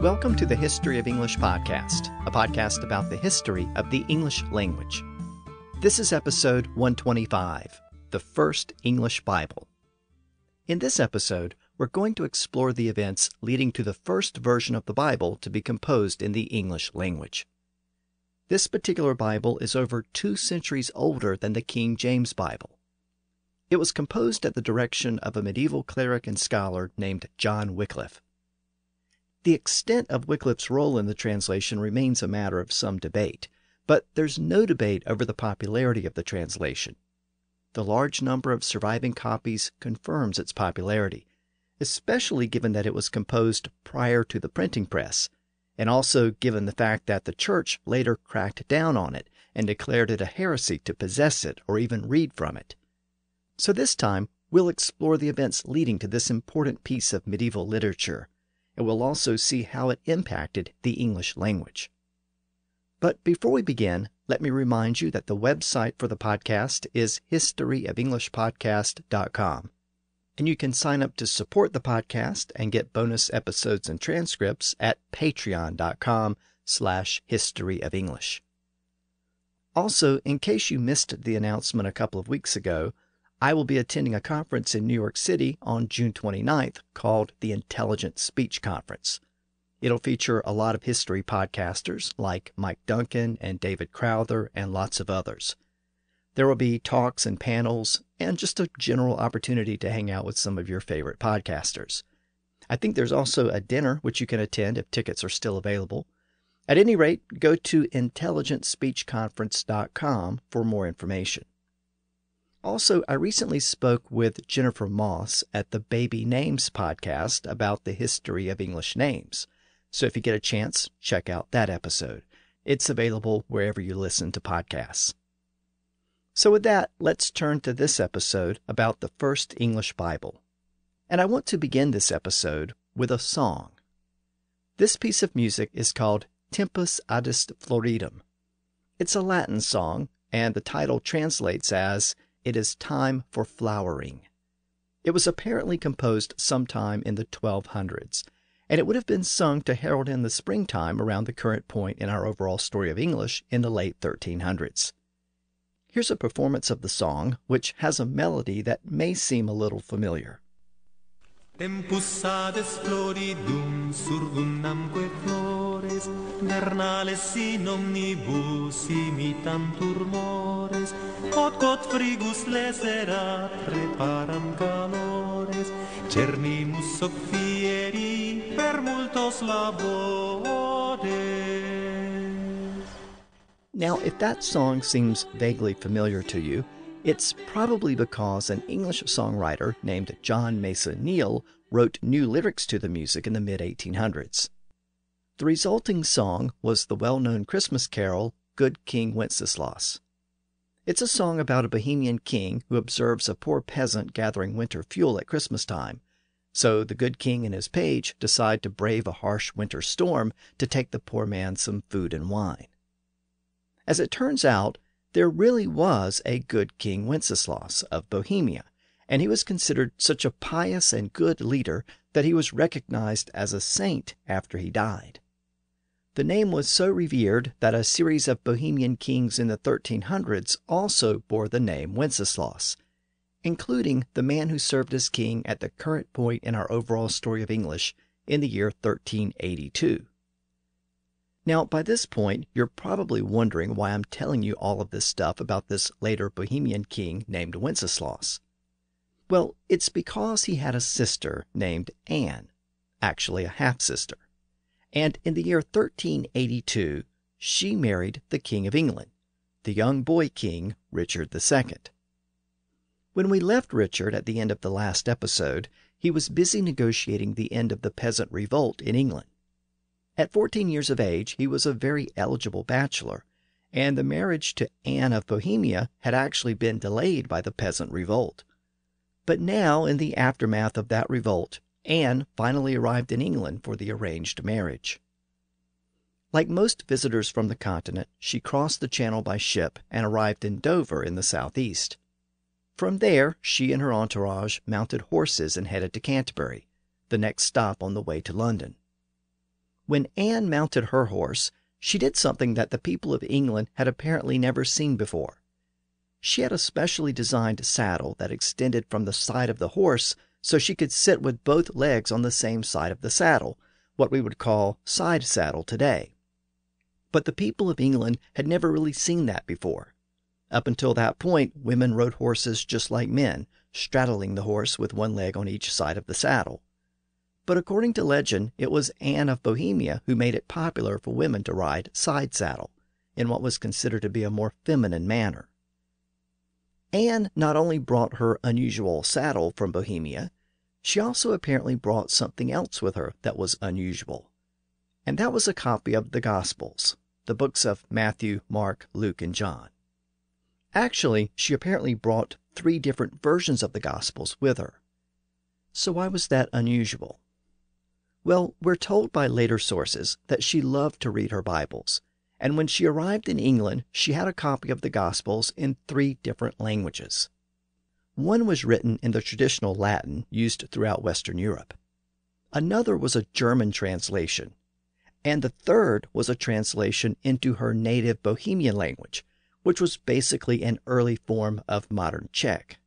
Welcome to the History of English podcast, a podcast about the history of the English language. This is episode 125, The First English Bible. In this episode, we're going to explore the events leading to the first version of the Bible to be composed in the English language. This particular Bible is over 2 centuries older than the King James Bible. It was composed at the direction of a medieval cleric and scholar named John Wycliffe. The extent of Wycliffe's role in the translation remains a matter of some debate, but there's no debate over the popularity of the translation. The large number of surviving copies confirms its popularity, especially given that it was composed prior to the printing press, and also given the fact that the church later cracked down on it and declared it a heresy to possess it or even read from it. So this time, we'll explore the events leading to this important piece of medieval literature, and we'll also see how it impacted the English language. But before we begin, let me remind you that the website for the podcast is historyofelenglishpodcast.com, and you can sign up to support the podcast and get bonus episodes and transcripts at patreon.com/historyofelenglish. Also, in case you missed the announcement a couple of weeks ago, I will be attending a conference in New York City on June 29th called the Intelligent Speech Conference. It'll feature a lot of history podcasters like Mike Duncan and David Crowther and lots of others. There will be talks and panels and just a general opportunity to hang out with some of your favorite podcasters. I think there's also a dinner which you can attend if tickets are still available. At any rate, go to intelligentspeechconference.com for more information. Also, I recently spoke with Jennifer Moss at the Baby Names podcast about the history of English names. So if you get a chance, check out that episode. It's available wherever you listen to podcasts. So with that, let's turn to this episode about the first English Bible. And I want to begin this episode with a song. This piece of music is called Tempus Adest Floridum. It's a Latin song, and the title translates as "It is time for flowering." It was apparently composed sometime in the 1200s, and it would have been sung to herald in the springtime around the current point in our overall story of English in the late 1300s. Here's a performance of the song, which has a melody that may seem a little familiar. Tempus adest floridum survumnamque flores, vernales in omnibus imitantur mores, quod frigus leserat reparam calores, cernimus hoc fieri per multos labores. Now, if that song seems vaguely familiar to you, it's probably because an English songwriter named John Mason Neale wrote new lyrics to the music in the mid-1800s. The resulting song was the well-known Christmas carol, Good King Wenceslas. It's a song about a Bohemian king who observes a poor peasant gathering winter fuel at Christmas time. So the good king and his page decide to brave a harsh winter storm to take the poor man some food and wine. As it turns out, there really was a good King Wenceslas of Bohemia, and he was considered such a pious and good leader that he was recognized as a saint after he died. The name was so revered that a series of Bohemian kings in the 1300s also bore the name Wenceslas, including the man who served as king at the current point in our overall story of English in the year 1382. Now, by this point, you're probably wondering why I'm telling you all of this stuff about this later Bohemian king named Wenceslas. Well, it's because he had a sister named Anne, actually a half-sister. And in the year 1382, she married the King of England, the young boy king, Richard II. When we left Richard at the end of the last episode, he was busy negotiating the end of the peasant revolt in England. At 14 years of age, he was a very eligible bachelor, and the marriage to Anne of Bohemia had actually been delayed by the peasant revolt. But now, in the aftermath of that revolt, Anne finally arrived in England for the arranged marriage. Like most visitors from the continent, she crossed the channel by ship and arrived in Dover in the southeast. From there, she and her entourage mounted horses and headed to Canterbury, the next stop on the way to London. When Anne mounted her horse, she did something that the people of England had apparently never seen before. She had a specially designed saddle that extended from the side of the horse so she could sit with both legs on the same side of the saddle, what we would call side saddle today. But the people of England had never really seen that before. Up until that point, women rode horses just like men, straddling the horse with one leg on each side of the saddle. But according to legend, it was Anne of Bohemia who made it popular for women to ride side saddle, in what was considered to be a more feminine manner. Anne not only brought her unusual saddle from Bohemia, she also apparently brought something else with her that was unusual. And that was a copy of the Gospels, the books of Matthew, Mark, Luke, and John. Actually, she apparently brought 3 different versions of the Gospels with her. So why was that unusual? Well, we're told by later sources that she loved to read her Bibles, and when she arrived in England, she had a copy of the Gospels in 3 different languages. One was written in the traditional Latin used throughout Western Europe. Another was a German translation, and the third was a translation into her native Bohemian language, which was basically an early form of modern Czech.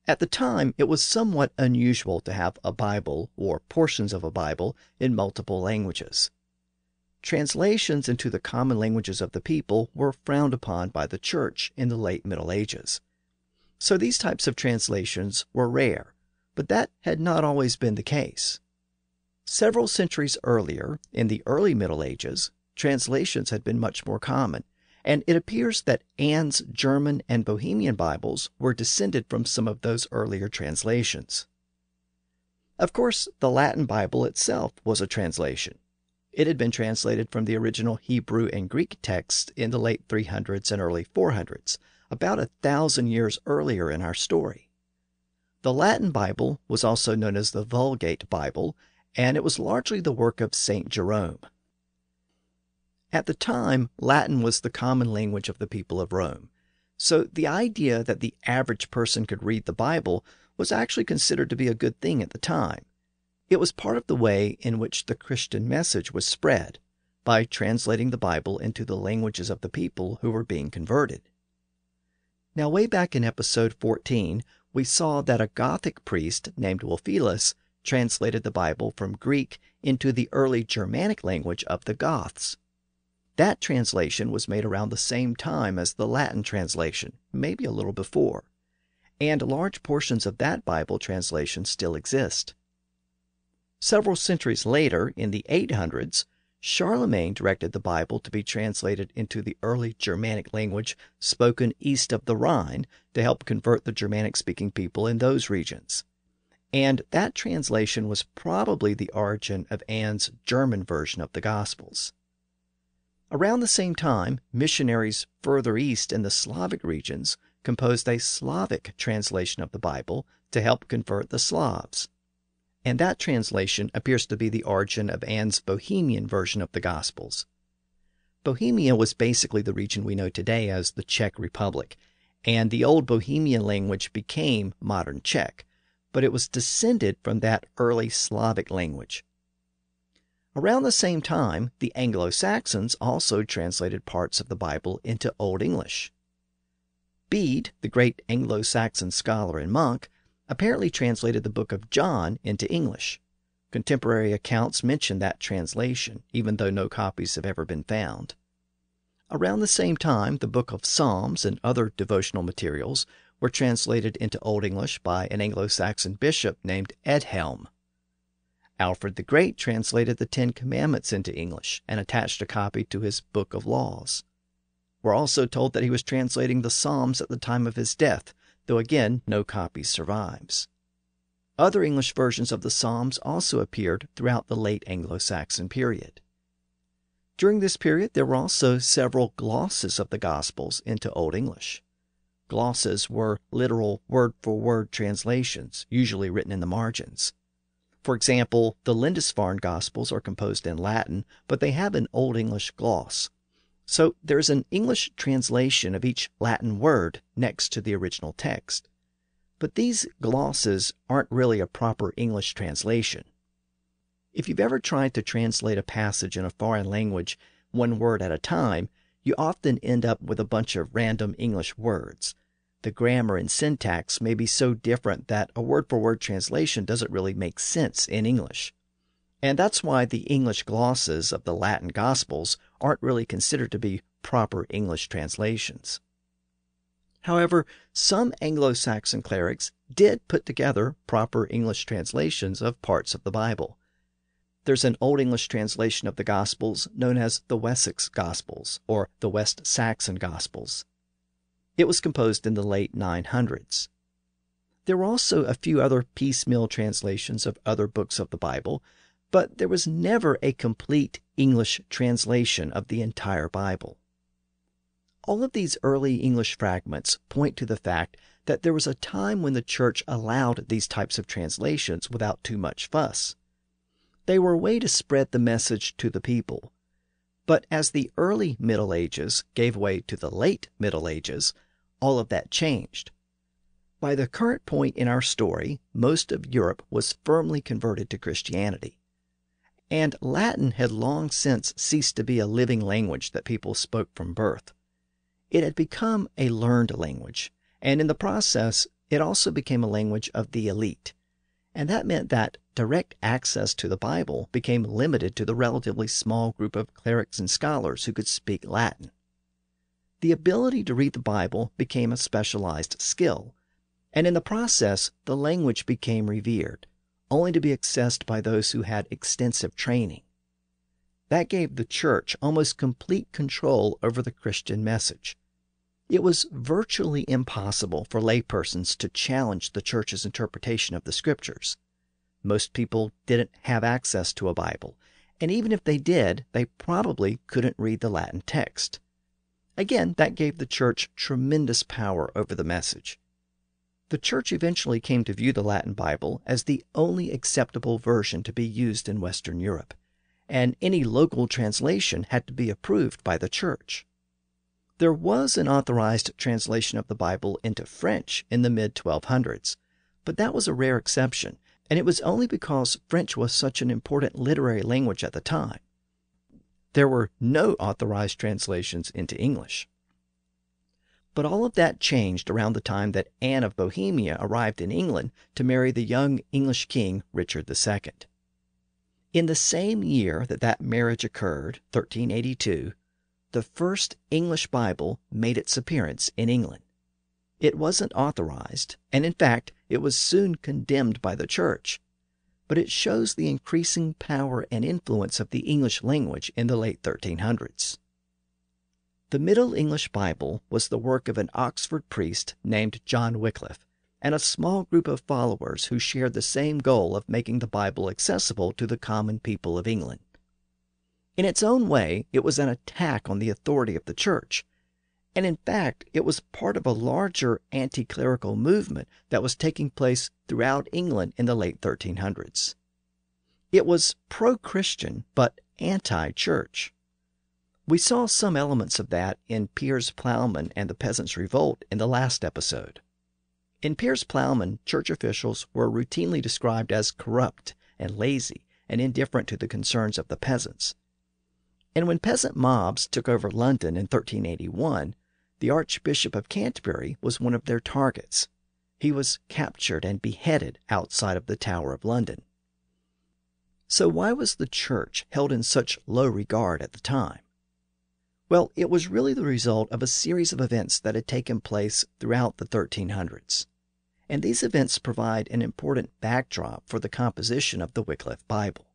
At the time, it was somewhat unusual to have a Bible or portions of a Bible in multiple languages. Translations into the common languages of the people were frowned upon by the Church in the late Middle Ages. So these types of translations were rare, but that had not always been the case. Several centuries earlier, in the early Middle Ages, translations had been much more common, and it appears that Anne's German and Bohemian Bibles were descended from some of those earlier translations. Of course, the Latin Bible itself was a translation. It had been translated from the original Hebrew and Greek texts in the late 300s and early 400s, about 1,000 years earlier in our story. The Latin Bible was also known as the Vulgate Bible, and it was largely the work of St. Jerome. At the time, Latin was the common language of the people of Rome, so the idea that the average person could read the Bible was actually considered to be a good thing at the time. It was part of the way in which the Christian message was spread, by translating the Bible into the languages of the people who were being converted. Now, way back in episode 14, we saw that a Gothic priest named Ulfilas translated the Bible from Greek into the early Germanic language of the Goths. That translation was made around the same time as the Latin translation, maybe a little before, and large portions of that Bible translation still exist. Several centuries later, in the 800s, Charlemagne directed the Bible to be translated into the early Germanic language spoken east of the Rhine to help convert the Germanic-speaking people in those regions. And that translation was probably the origin of Anne's German version of the Gospels. Around the same time, missionaries further east in the Slavic regions composed a Slavic translation of the Bible to help convert the Slavs. And that translation appears to be the origin of Anne's Bohemian version of the Gospels. Bohemia was basically the region we know today as the Czech Republic, and the old Bohemian language became modern Czech, but it was descended from that early Slavic language. Around the same time, the Anglo-Saxons also translated parts of the Bible into Old English. Bede, the great Anglo-Saxon scholar and monk, apparently translated the book of John into English. Contemporary accounts mention that translation, even though no copies have ever been found. Around the same time, the book of Psalms and other devotional materials were translated into Old English by an Anglo-Saxon bishop named Edhelm. Alfred the Great translated the Ten Commandments into English and attached a copy to his Book of Laws. We're also told that he was translating the Psalms at the time of his death, though again, no copy survives. Other English versions of the Psalms also appeared throughout the late Anglo-Saxon period. During this period, there were also several glosses of the Gospels into Old English. Glosses were literal word-for-word translations, usually written in the margins. For example, the Lindisfarne Gospels are composed in Latin, but they have an Old English gloss. So there's an English translation of each Latin word next to the original text. But these glosses aren't really a proper English translation. If you've ever tried to translate a passage in a foreign language one word at a time, you often end up with a bunch of random English words. The grammar and syntax may be so different that a word-for-word translation doesn't really make sense in English. And that's why the English glosses of the Latin Gospels aren't really considered to be proper English translations. However, some Anglo-Saxon clerics did put together proper English translations of parts of the Bible. There's an Old English translation of the Gospels known as the Wessex Gospels, or the West Saxon Gospels. It was composed in the late 900s. There were also a few other piecemeal translations of other books of the Bible, but there was never a complete English translation of the entire Bible. All of these early English fragments point to the fact that there was a time when the church allowed these types of translations without too much fuss. They were a way to spread the message to the people. But as the early Middle Ages gave way to the late Middle Ages, all of that changed. By the current point in our story, most of Europe was firmly converted to Christianity. And Latin had long since ceased to be a living language that people spoke from birth. It had become a learned language, and in the process, it also became a language of the elite. And that meant that direct access to the Bible became limited to the relatively small group of clerics and scholars who could speak Latin. The ability to read the Bible became a specialized skill, and in the process, the language became revered, only to be accessed by those who had extensive training. That gave the church almost complete control over the Christian message. It was virtually impossible for laypersons to challenge the church's interpretation of the Scriptures. Most people didn't have access to a Bible, and even if they did, they probably couldn't read the Latin text. Again, that gave the church tremendous power over the message. The church eventually came to view the Latin Bible as the only acceptable version to be used in Western Europe, and any local translation had to be approved by the church. There was an authorized translation of the Bible into French in the mid-1200s, but that was a rare exception, and it was only because French was such an important literary language at the time. There were no authorized translations into English. But all of that changed around the time that Anne of Bohemia arrived in England to marry the young English king Richard II. In the same year that marriage occurred, 1382, the first English Bible made its appearance in England. It wasn't authorized, and in fact, it was soon condemned by the church. But it shows the increasing power and influence of the English language in the late 1300s. The Middle English Bible was the work of an Oxford priest named John Wycliffe, and a small group of followers who shared the same goal of making the Bible accessible to the common people of England. In its own way, it was an attack on the authority of the church, and in fact, it was part of a larger anti-clerical movement that was taking place throughout England in the late 1300s. It was pro-Christian, but anti-church. We saw some elements of that in Piers Plowman and the Peasants' Revolt in the last episode. In Piers Plowman, church officials were routinely described as corrupt and lazy and indifferent to the concerns of the peasants. And when peasant mobs took over London in 1381, the Archbishop of Canterbury was one of their targets. He was captured and beheaded outside of the Tower of London. So why was the church held in such low regard at the time? Well, it was really the result of a series of events that had taken place throughout the 1300s. And these events provide an important backdrop for the composition of the Wycliffe Bible.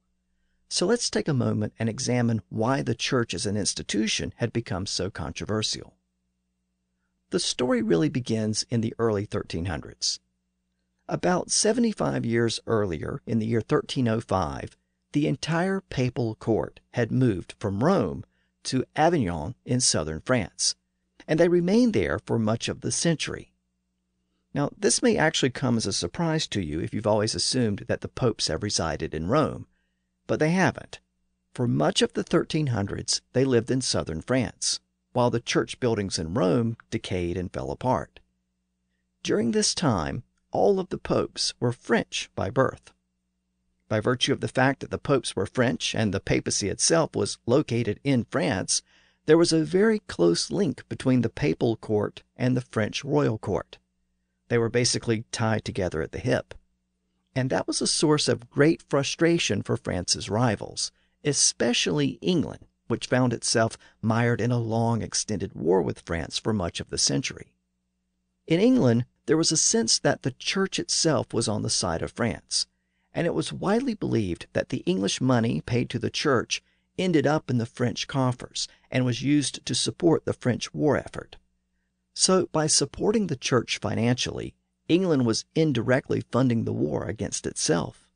So let's take a moment and examine why the church as an institution had become so controversial. The story really begins in the early 1300s. About 75 years earlier, in the year 1305, the entire papal court had moved from Rome to Avignon in southern France, and they remained there for much of the century. Now, this may actually come as a surprise to you if you've always assumed that the popes have resided in Rome, but they haven't. For much of the 1300s, they lived in southern France, while the church buildings in Rome decayed and fell apart. During this time, all of the popes were French by birth. By virtue of the fact that the popes were French and the papacy itself was located in France, there was a very close link between the papal court and the French royal court. They were basically tied together at the hip. And that was a source of great frustration for France's rivals, especially England, which found itself mired in a long extended war with France for much of the century. In England, there was a sense that the church itself was on the side of France, and it was widely believed that the English money paid to the church ended up in the French coffers and was used to support the French war effort. So by supporting the church financially, England was indirectly funding the war against itself.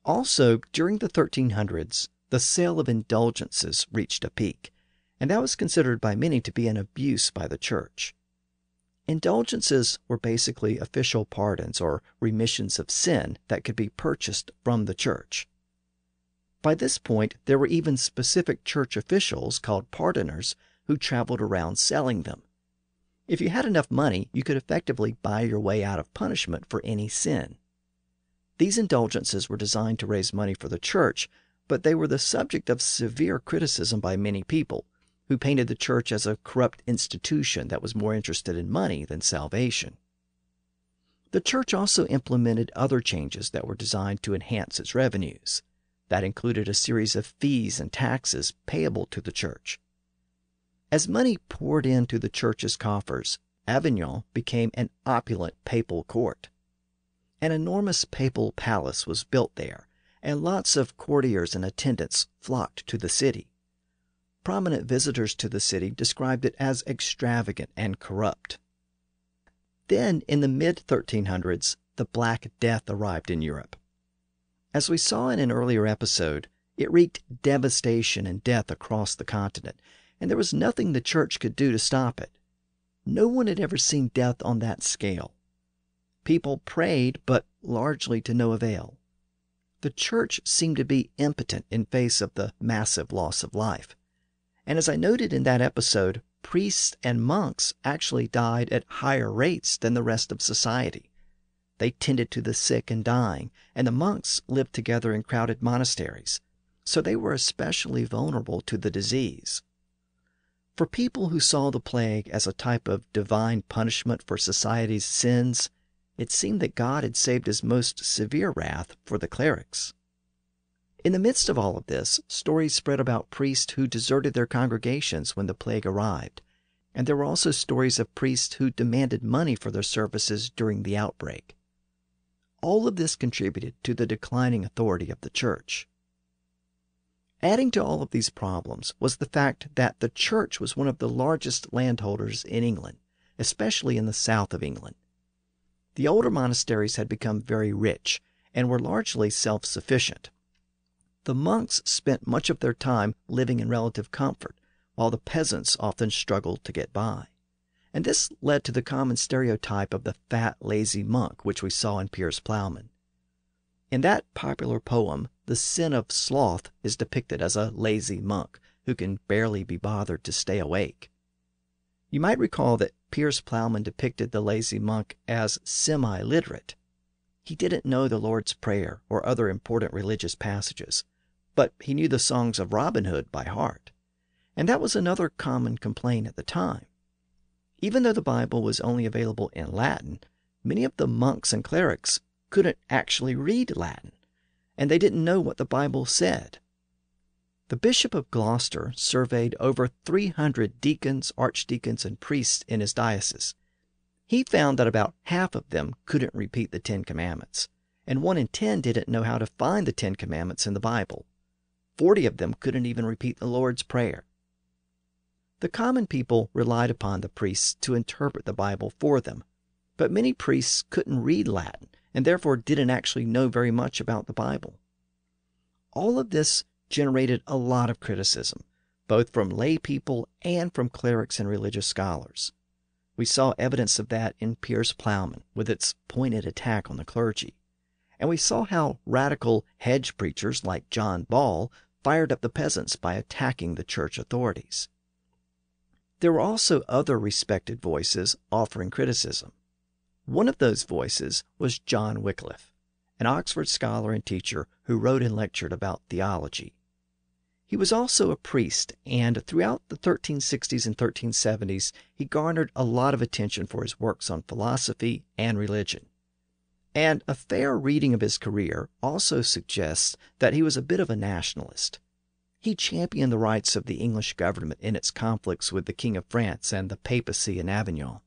Also, during the 1300s, the sale of indulgences reached a peak, and that was considered by many to be an abuse by the church. Indulgences were basically official pardons or remissions of sin that could be purchased from the church. By this point, there were even specific church officials called pardoners who traveled around selling them. If you had enough money, you could effectively buy your way out of punishment for any sin. These indulgences were designed to raise money for the church, but they were the subject of severe criticism by many people, who painted the church as a corrupt institution that was more interested in money than salvation. The church also implemented other changes that were designed to enhance its revenues. That included a series of fees and taxes payable to the church. As money poured into the church's coffers, Avignon became an opulent papal court. An enormous papal palace was built there, and lots of courtiers and attendants flocked to the city. Prominent visitors to the city described it as extravagant and corrupt. Then, in the mid-1300s, the Black Death arrived in Europe. As we saw in an earlier episode, it wreaked devastation and death across the continent, and there was nothing the church could do to stop it. No one had ever seen death on that scale. People prayed, but largely to no avail. The church seemed to be impotent in face of the massive loss of life. And as I noted in that episode, priests and monks actually died at higher rates than the rest of society. They tended to the sick and dying, and the monks lived together in crowded monasteries, so they were especially vulnerable to the disease. For people who saw the plague as a type of divine punishment for society's sins, it seemed that God had saved his most severe wrath for the clerics. In the midst of all of this, stories spread about priests who deserted their congregations when the plague arrived, and there were also stories of priests who demanded money for their services during the outbreak. All of this contributed to the declining authority of the church. Adding to all of these problems was the fact that the church was one of the largest landholders in England, especially in the south of England. The older monasteries had become very rich and were largely self-sufficient. The monks spent much of their time living in relative comfort, while the peasants often struggled to get by. And this led to the common stereotype of the fat, lazy monk, which we saw in Piers Plowman. In that popular poem, the sin of sloth is depicted as a lazy monk who can barely be bothered to stay awake. You might recall that Piers Plowman depicted the lazy monk as semi-literate. He didn't know the Lord's Prayer or other important religious passages, but he knew the songs of Robin Hood by heart. And that was another common complaint at the time. Even though the Bible was only available in Latin, many of the monks and clerics couldn't actually read Latin, and they didn't know what the Bible said. The Bishop of Gloucester surveyed over 300 deacons, archdeacons, and priests in his diocese. He found that about half of them couldn't repeat the 10 Commandments, and 1 in 10 didn't know how to find the 10 Commandments in the Bible. 40 of them couldn't even repeat the Lord's Prayer. The common people relied upon the priests to interpret the Bible for them, but many priests couldn't read Latin and therefore didn't actually know very much about the Bible. All of this generated a lot of criticism, both from lay people and from clerics and religious scholars. We saw evidence of that in Piers Plowman with its pointed attack on the clergy, and we saw how radical hedge preachers like John Ball fired up the peasants by attacking the church authorities. There were also other respected voices offering criticism. One of those voices was John Wycliffe, an Oxford scholar and teacher who wrote and lectured about theology. He was also a priest, and throughout the 1360s and 1370s, he garnered a lot of attention for his works on philosophy and religion. And a fair reading of his career also suggests that he was a bit of a nationalist. He championed the rights of the English government in its conflicts with the King of France and the papacy in Avignon.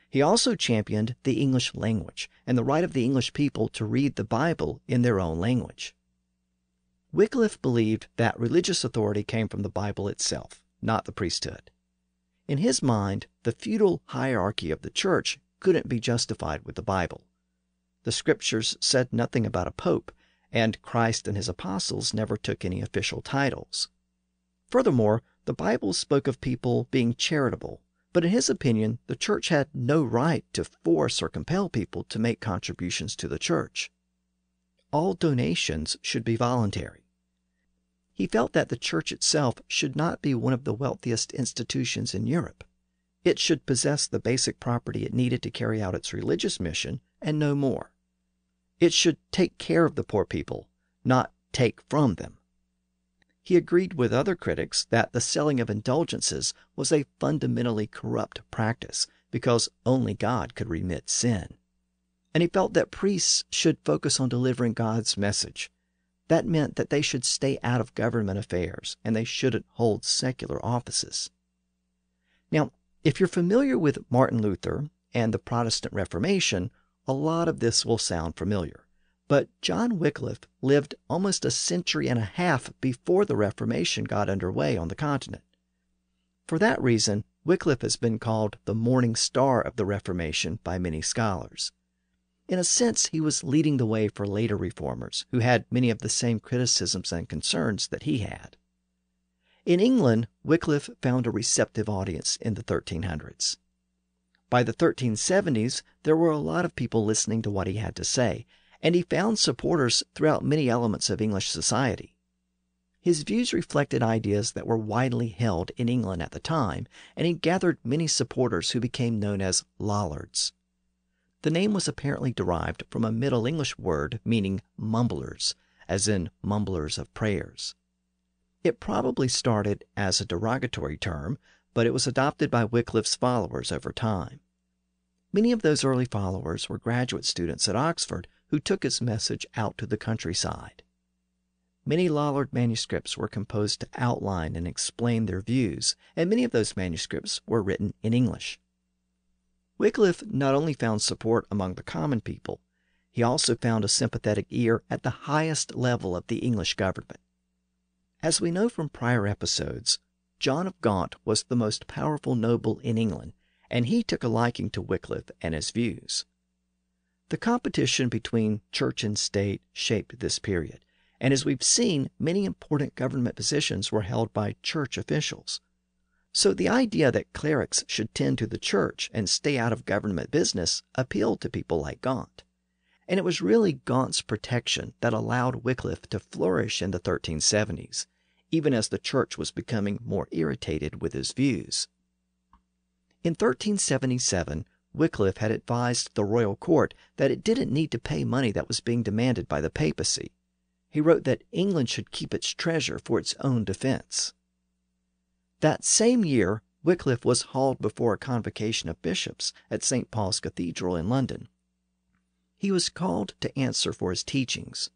He also championed the English language and the right of the English people to read the Bible in their own language. Wycliffe believed that religious authority came from the Bible itself, not the priesthood. In his mind, the feudal hierarchy of the church couldn't be justified with the Bible. The scriptures said nothing about a pope, and Christ and his apostles never took any official titles. Furthermore, the Bible spoke of people being charitable, but in his opinion, the church had no right to force or compel people to make contributions to the church. All donations should be voluntary. He felt that the church itself should not be one of the wealthiest institutions in Europe. It should possess the basic property it needed to carry out its religious mission, and no more. It should take care of the poor people, not take from them. He agreed with other critics that the selling of indulgences was a fundamentally corrupt practice because only God could remit sin. And he felt that priests should focus on delivering God's message. That meant that they should stay out of government affairs and they shouldn't hold secular offices. Now, if you're familiar with Martin Luther and the Protestant Reformation, a lot of this will sound familiar. But John Wycliffe lived almost a century and a half before the Reformation got underway on the continent. For that reason, Wycliffe has been called the morning star of the Reformation by many scholars. In a sense, he was leading the way for later reformers who had many of the same criticisms and concerns that he had. In England, Wycliffe found a receptive audience in the 1300s. By the 1370s, there were a lot of people listening to what he had to say, and he found supporters throughout many elements of English society. His views reflected ideas that were widely held in England at the time, and he gathered many supporters who became known as Lollards. The name was apparently derived from a Middle English word meaning mumblers, as in mumblers of prayers. It probably started as a derogatory term, but it was adopted by Wycliffe's followers over time. Many of those early followers were graduate students at Oxford who took his message out to the countryside. Many Lollard manuscripts were composed to outline and explain their views, and many of those manuscripts were written in English. Wycliffe not only found support among the common people, he also found a sympathetic ear at the highest level of the English government. As we know from prior episodes, John of Gaunt was the most powerful noble in England, and he took a liking to Wycliffe and his views. The competition between church and state shaped this period, and as we've seen, many important government positions were held by church officials. So the idea that clerics should tend to the church and stay out of government business appealed to people like Gaunt. And it was really Gaunt's protection that allowed Wycliffe to flourish in the 1370s, even as the church was becoming more irritated with his views. In 1377, Wycliffe had advised the royal court that it didn't need to pay money that was being demanded by the papacy. He wrote that England should keep its treasure for its own defense. That same year, Wycliffe was hauled before a convocation of bishops at St. Paul's Cathedral in London. He was called to answer for his teachings.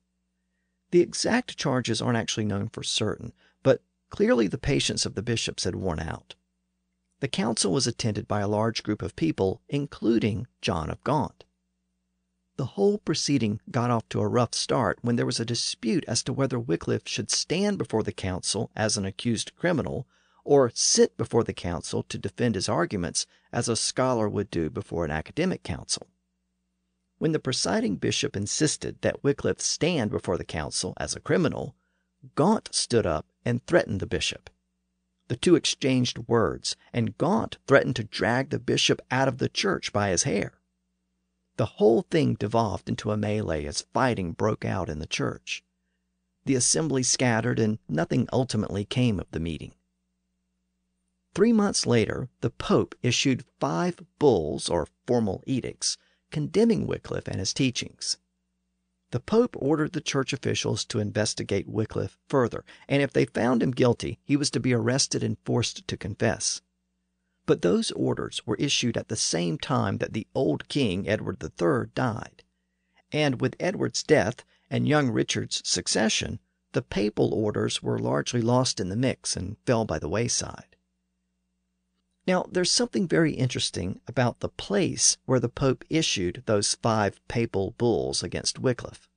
The exact charges aren't actually known for certain, but clearly the patience of the bishops had worn out. The council was attended by a large group of people, including John of Gaunt. The whole proceeding got off to a rough start when there was a dispute as to whether Wycliffe should stand before the council as an accused criminal or sit before the council to defend his arguments as a scholar would do before an academic council. When the presiding bishop insisted that Wycliffe stand before the council as a criminal, Gaunt stood up and threatened the bishop. The two exchanged words, and Gaunt threatened to drag the bishop out of the church by his hair. The whole thing devolved into a melee as fighting broke out in the church. The assembly scattered, and nothing ultimately came of the meeting. 3 months later, the Pope issued 5 bulls, or formal edicts, condemning Wycliffe and his teachings. the Pope ordered the church officials to investigate Wycliffe further, and if they found him guilty, he was to be arrested and forced to confess. But those orders were issued at the same time that the old king, Edward III, died. And with Edward's death and young Richard's succession, the papal orders were largely lost in the mix and fell by the wayside. Now, there's something very interesting about the place where the Pope issued those 5 papal bulls against Wycliffe.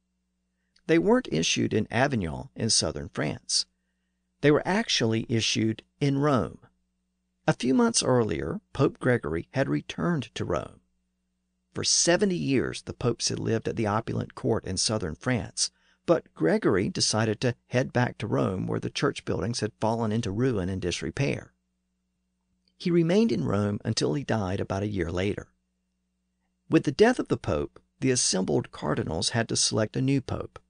They weren't issued in Avignon in southern France. They were actually issued in Rome. A few months earlier, Pope Gregory had returned to Rome. For 70 years, the popes had lived at the opulent court in southern France, but Gregory decided to head back to Rome where the church buildings had fallen into ruin and disrepair. He remained in Rome until he died about a year later. With the death of the pope, the assembled cardinals had to select a new pope.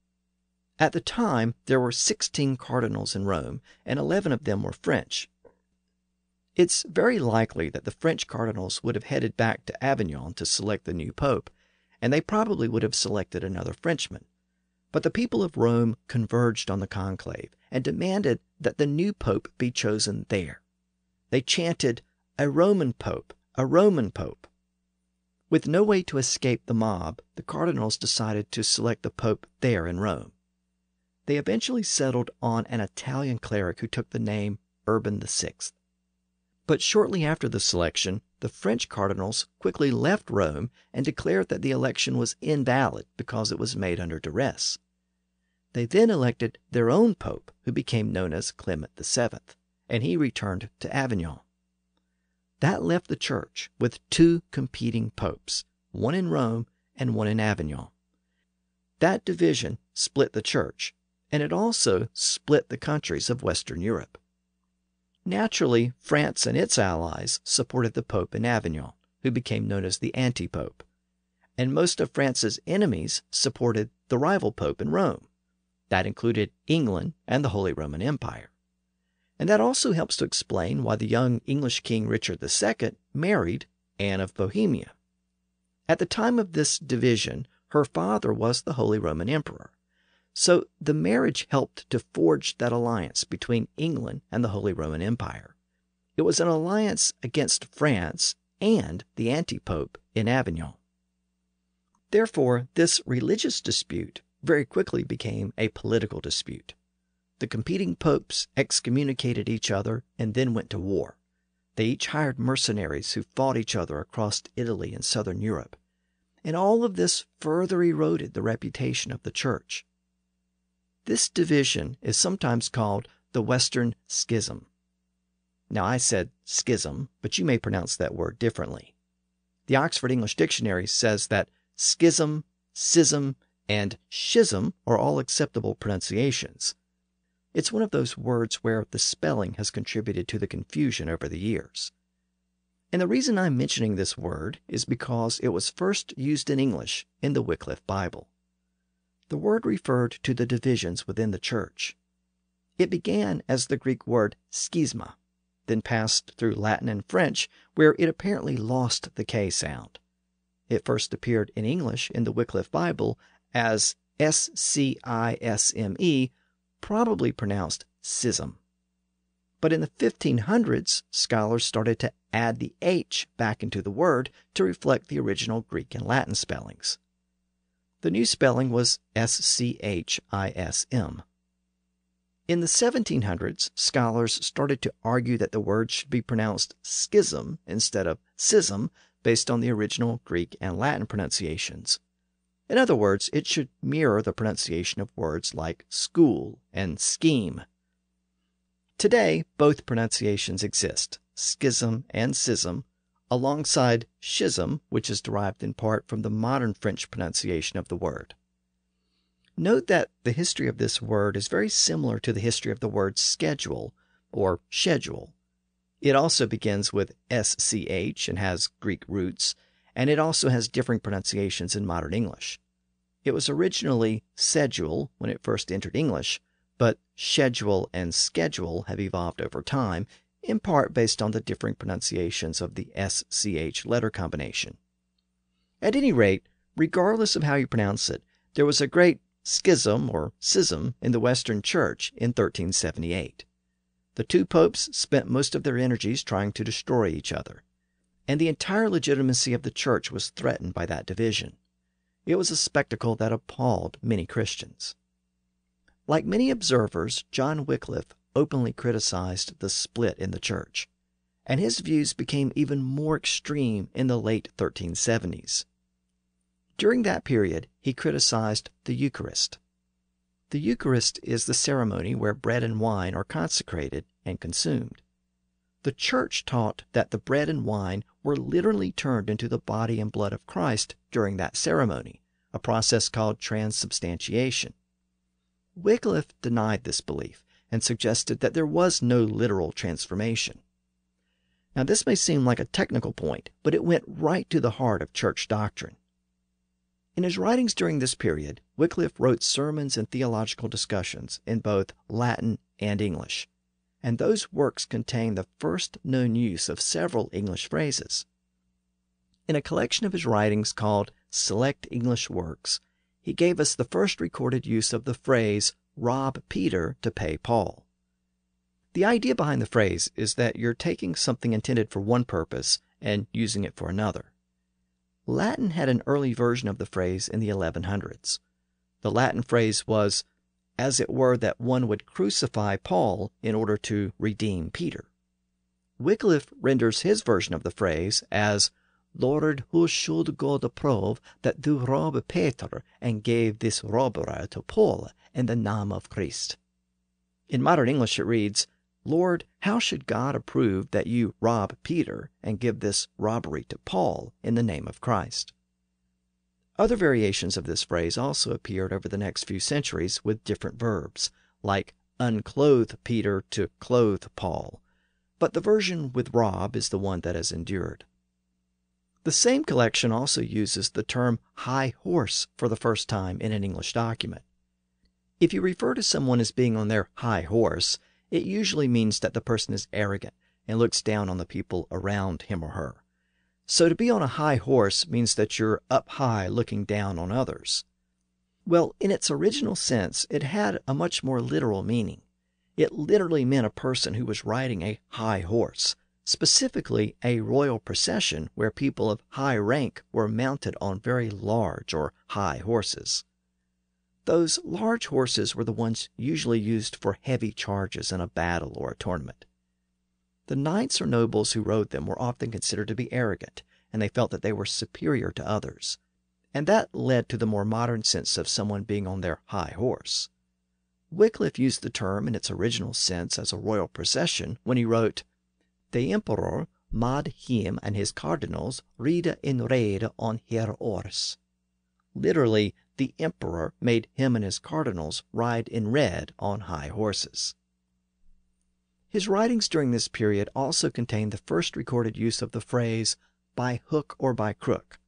At the time, there were 16 cardinals in Rome, and 11 of them were French. It's very likely that the French cardinals would have headed back to Avignon to select the new pope, and they probably would have selected another Frenchman. But the people of Rome converged on the conclave and demanded that the new pope be chosen there. They chanted, "A Roman pope, a Roman pope." With no way to escape the mob, the cardinals decided to select the pope there in Rome. They eventually settled on an Italian cleric who took the name Urban VI. But shortly after the selection, the French cardinals quickly left Rome and declared that the election was invalid because it was made under duress. They then elected their own pope, who became known as Clement VII, and he returned to Avignon. That left the church with 2 competing popes, one in Rome and one in Avignon. That division split the church, and it also split the countries of Western Europe. Naturally, France and its allies supported the pope in Avignon, who became known as the anti-pope, and most of France's enemies supported the rival pope in Rome. That included England and the Holy Roman Empire. And that also helps to explain why the young English King Richard II married Anne of Bohemia. At the time of this division, her father was the Holy Roman Emperor. So the marriage helped to forge that alliance between England and the Holy Roman Empire. It was an alliance against France and the anti-pope in Avignon. Therefore, this religious dispute very quickly became a political dispute. The competing popes excommunicated each other and then went to war. They each hired mercenaries who fought each other across Italy and southern Europe. And all of this further eroded the reputation of the church. This division is sometimes called the Western Schism. Now, I said schism, but you may pronounce that word differently. The Oxford English Dictionary says that schism, schism, and schism are all acceptable pronunciations. It's one of those words where the spelling has contributed to the confusion over the years. And the reason I'm mentioning this word is because it was first used in English in the Wycliffe Bible. The word referred to the divisions within the church. It began as the Greek word schisma, then passed through Latin and French, where it apparently lost the K sound. It first appeared in English in the Wycliffe Bible as schisme, probably pronounced schism. But in the 1500s, scholars started to add the H back into the word to reflect the original Greek and Latin spellings. The new spelling was schism. In the 1700s, scholars started to argue that the word should be pronounced schism instead of schism based on the original Greek and Latin pronunciations. In other words, it should mirror the pronunciation of words like school and scheme. Today, both pronunciations exist, schism and schism, alongside schism, which is derived in part from the modern French pronunciation of the word. Note that the history of this word is very similar to the history of the word schedule or schedule. It also begins with sch and has Greek roots, and it also has differing pronunciations in modern English. It was originally sedule when it first entered English, but schedule and schedule have evolved over time, in part based on the differing pronunciations of the sch letter combination. At any rate, regardless of how you pronounce it, There was a great schism or schism in the Western Church in 1378. The two popes spent most of their energies trying to destroy each other, and the entire legitimacy of the Church was threatened by that division. It was a spectacle that appalled many Christians. Like many observers, John Wycliffe openly criticized the split in the Church, and his views became even more extreme in the late 1370s. During that period, he criticized the Eucharist. The Eucharist is the ceremony where bread and wine are consecrated and consumed. The Church taught that the bread and wine were literally turned into the body and blood of Christ during that ceremony, a process called transubstantiation. Wycliffe denied this belief and suggested that there was no literal transformation. Now, this may seem like a technical point, but it went right to the heart of church doctrine. In his writings during this period, Wycliffe wrote sermons and theological discussions in both Latin and English, and those works contain the first known use of several English phrases. In a collection of his writings called Select English Works, he gave us the first recorded use of the phrase, rob Peter to pay Paul. The idea behind the phrase is that you're taking something intended for one purpose and using it for another. Latin had an early version of the phrase in the 1100s. The Latin phrase was, as it were, that one would crucify Paul in order to redeem Peter. Wycliffe renders his version of the phrase as, Lord, who should God approve that thou rob Peter and gave this robbery to Paul in the name of Christ? In modern English it reads, Lord, how should God approve that you rob Peter and give this robbery to Paul in the name of Christ? Other variations of this phrase also appeared over the next few centuries with different verbs, like unclothe Peter to clothe Paul, but the version with rob is the one that has endured. The same collection also uses the term high horse for the first time in an English document. If you refer to someone as being on their high horse, it usually means that the person is arrogant and looks down on the people around him or her. So to be on a high horse means that you're up high looking down on others. Well, in its original sense, it had a much more literal meaning. It literally meant a person who was riding a high horse, specifically a royal procession where people of high rank were mounted on very large or high horses. Those large horses were the ones usually used for heavy charges in a battle or a tournament. The knights or nobles who rode them were often considered to be arrogant, and they felt that they were superior to others, and that led to the more modern sense of someone being on their high horse. Wycliffe used the term in its original sense as a royal procession when he wrote, The emperor made him and his cardinals ride in red on her horse. Literally, the emperor made him and his cardinals ride in red on high horses. His writings during this period also contain the first recorded use of the phrase, by hook or by crook.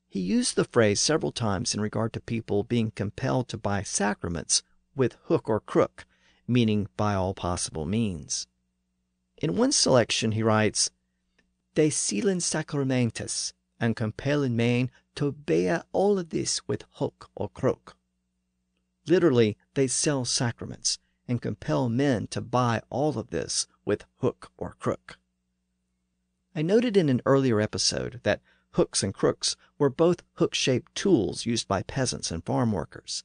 He used the phrase several times in regard to people being compelled to buy sacraments with hook or crook, meaning by all possible means. In one selection he writes, De sealen sacramentis, and compellen men to bear all of this with hook or crook. Literally, they sell sacraments and compel men to buy all of this with hook or crook. I noted in an earlier episode that hooks and crooks were both hook-shaped tools used by peasants and farm workers.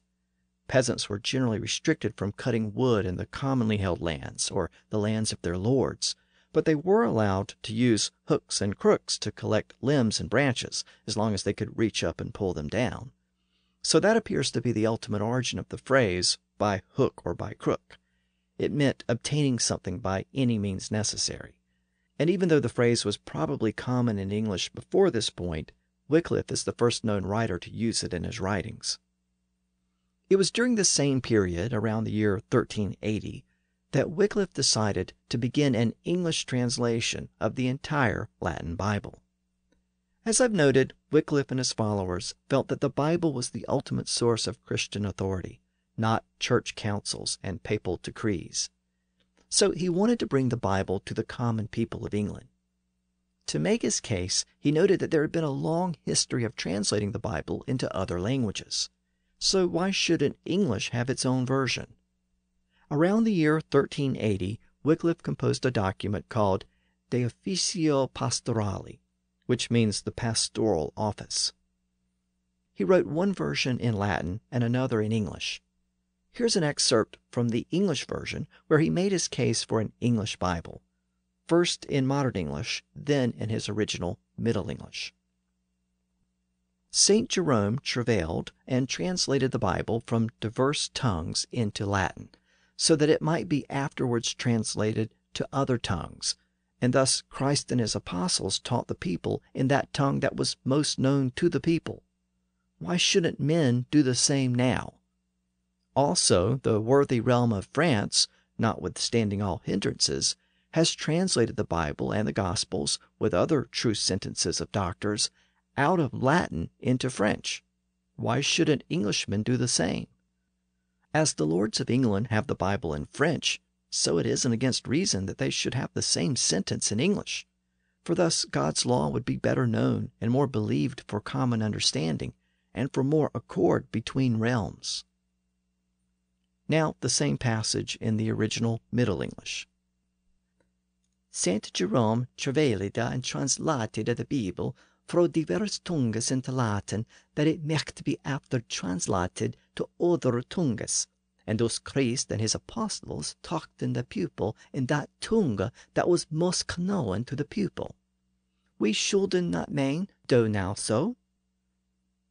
Peasants were generally restricted from cutting wood in the commonly held lands or the lands of their lords, but they were allowed to use hooks and crooks to collect limbs and branches as long as they could reach up and pull them down. So that appears to be the ultimate origin of the phrase, by hook or by crook. It meant obtaining something by any means necessary. And even though the phrase was probably common in English before this point, Wycliffe is the first known writer to use it in his writings. It was during this same period, around the year 1380, that Wycliffe decided to begin an English translation of the entire Latin Bible. As I've noted, Wycliffe and his followers felt that the Bible was the ultimate source of Christian authority, not church councils and papal decrees. So he wanted to bring the Bible to the common people of England. To make his case, he noted that there had been a long history of translating the Bible into other languages. So why shouldn't English have its own version? Around the year 1380, Wycliffe composed a document called De Officio Pastorali, which means the pastoral office. He wrote one version in Latin and another in English. Here's an excerpt from the English version where he made his case for an English Bible, first in modern English, then in his original Middle English. St. Jerome travailed and translated the Bible from diverse tongues into Latin, so that it might be afterwards translated to other tongues, and thus Christ and his apostles taught the people in that tongue that was most known to the people. Why shouldn't men do the same now? Also, the worthy realm of France, notwithstanding all hindrances, has translated the Bible and the Gospels, with other true sentences of doctors, out of Latin into French. Why shouldn't Englishmen do the same? As the lords of England have the Bible in French, so it isn't against reason that they should have the same sentence in English, for thus God's law would be better known and more believed for common understanding, and for more accord between realms. Now the same passage in the original Middle English. Saint Jerome travailed and translated the Bible fro diverse tongues into Latin, that it might be after translated to other tongues, and thus Christ and his apostles talked in the people in that tongue that was most known to the people. We should not men do now so.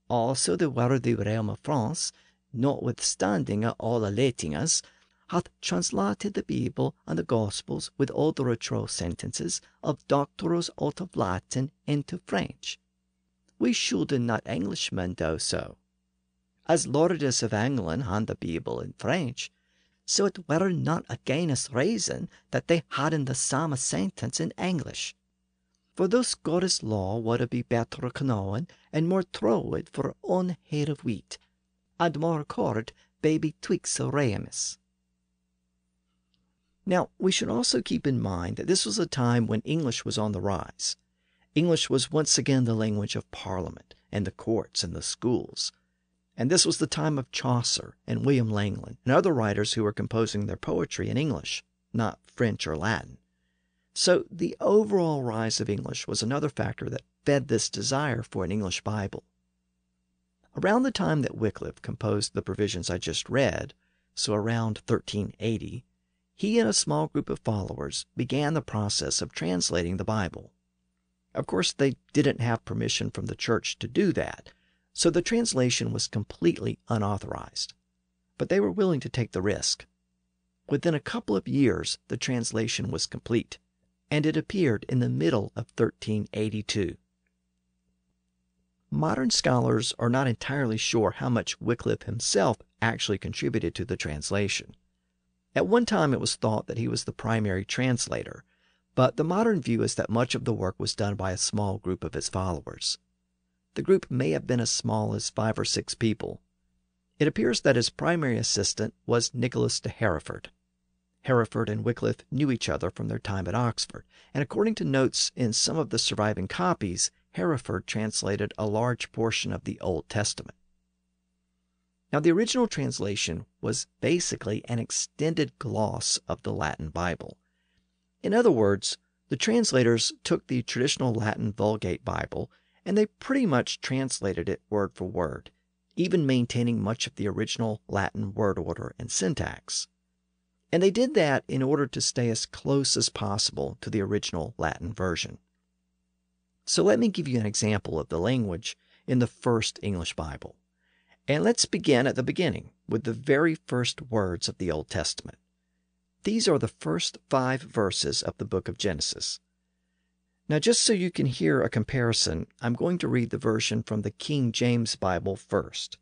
Also the worthy realm of France, notwithstanding all the latings, hath translated the Bible and the Gospels with other true sentences of doctors out of Latin into French. We should not Englishmen do so. As lords of England had the Bible in French, so it were not against reason that they hadn't the same sentence in English. For thus God's law would be better known and more true for one head of wheat, and more accord be betwixt realms. Now, we should also keep in mind that this was a time when English was on the rise. English was once again the language of Parliament and the courts and the schools. And this was the time of Chaucer and William Langland and other writers who were composing their poetry in English, not French or Latin. So the overall rise of English was another factor that fed this desire for an English Bible. Around the time that Wycliffe composed the provisions I just read, so around 1380, he and a small group of followers began the process of translating the Bible. Of course, they didn't have permission from the church to do that, so the translation was completely unauthorized. But they were willing to take the risk. Within a couple of years, the translation was complete, and it appeared in the middle of 1382. Modern scholars are not entirely sure how much Wycliffe himself actually contributed to the translation. At one time it was thought that he was the primary translator, but the modern view is that much of the work was done by a small group of his followers. The group may have been as small as 5 or 6 people. It appears that his primary assistant was Nicholas de Hereford. Hereford and Wycliffe knew each other from their time at Oxford, and according to notes in some of the surviving copies, Hereford translated a large portion of the Old Testament. Now, the original translation was basically an extended gloss of the Latin Bible. In other words, the translators took the traditional Latin Vulgate Bible and they pretty much translated it word for word, even maintaining much of the original Latin word order and syntax. And they did that in order to stay as close as possible to the original Latin version. So let me give you an example of the language in the first English Bible. And let's begin at the beginning with the very first words of the Old Testament. These are the first 5 verses of the book of Genesis. Now, just so you can hear a comparison, I'm going to read the version from the King James Bible first.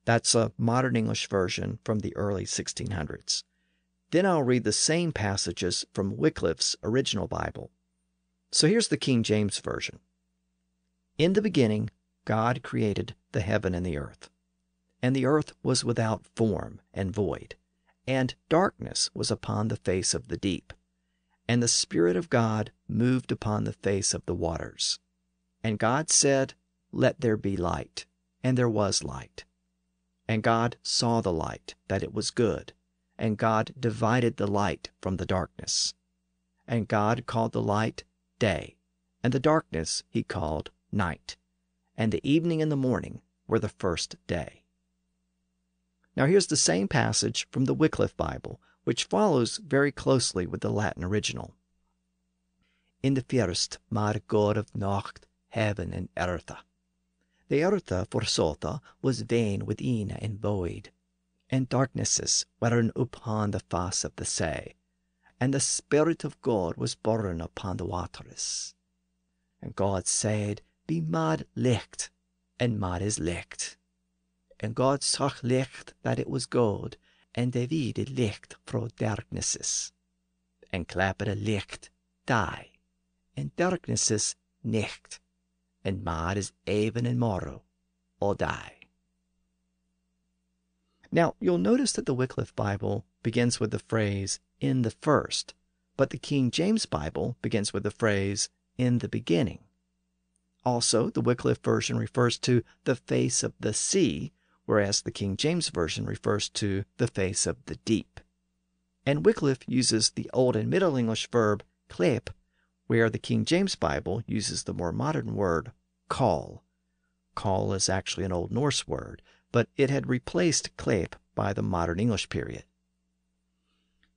That's a modern English version from the early 1600s. Then I'll read the same passages from Wycliffe's original Bible. So here's the King James Version. In the beginning, God created the heaven and the earth. And the earth was without form and void, and darkness was upon the face of the deep. And the Spirit of God moved upon the face of the waters. And God said, "Let there be light." And there was light. And God saw the light, that it was good. And God divided the light from the darkness. And God called the light day, and the darkness he called night. And the evening and the morning were the first day. Now here's the same passage from the Wycliffe Bible, which follows very closely with the Latin original. In the first maar God of nacht, heaven and earth. The earth forsotha was vain within and void, and darknesses weren upon the face of the sea, and the Spirit of God was born upon the waters. And God said, Be mad licht, and mad is licht. And God zag licht that it was good, and divided licht fro darknesses. And klappere licht die, and darknesses nicht, and mad is even and morrow, or die. Now, you'll notice that the Wycliffe Bible begins with the phrase, in the first, but the King James Bible begins with the phrase, in the beginning. Also, the Wycliffe version refers to the face of the sea, whereas the King James Version refers to the face of the deep. And Wycliffe uses the Old and Middle English verb klep, where the King James Bible uses the more modern word call. Call is actually an Old Norse word, but it had replaced klep by the modern English period.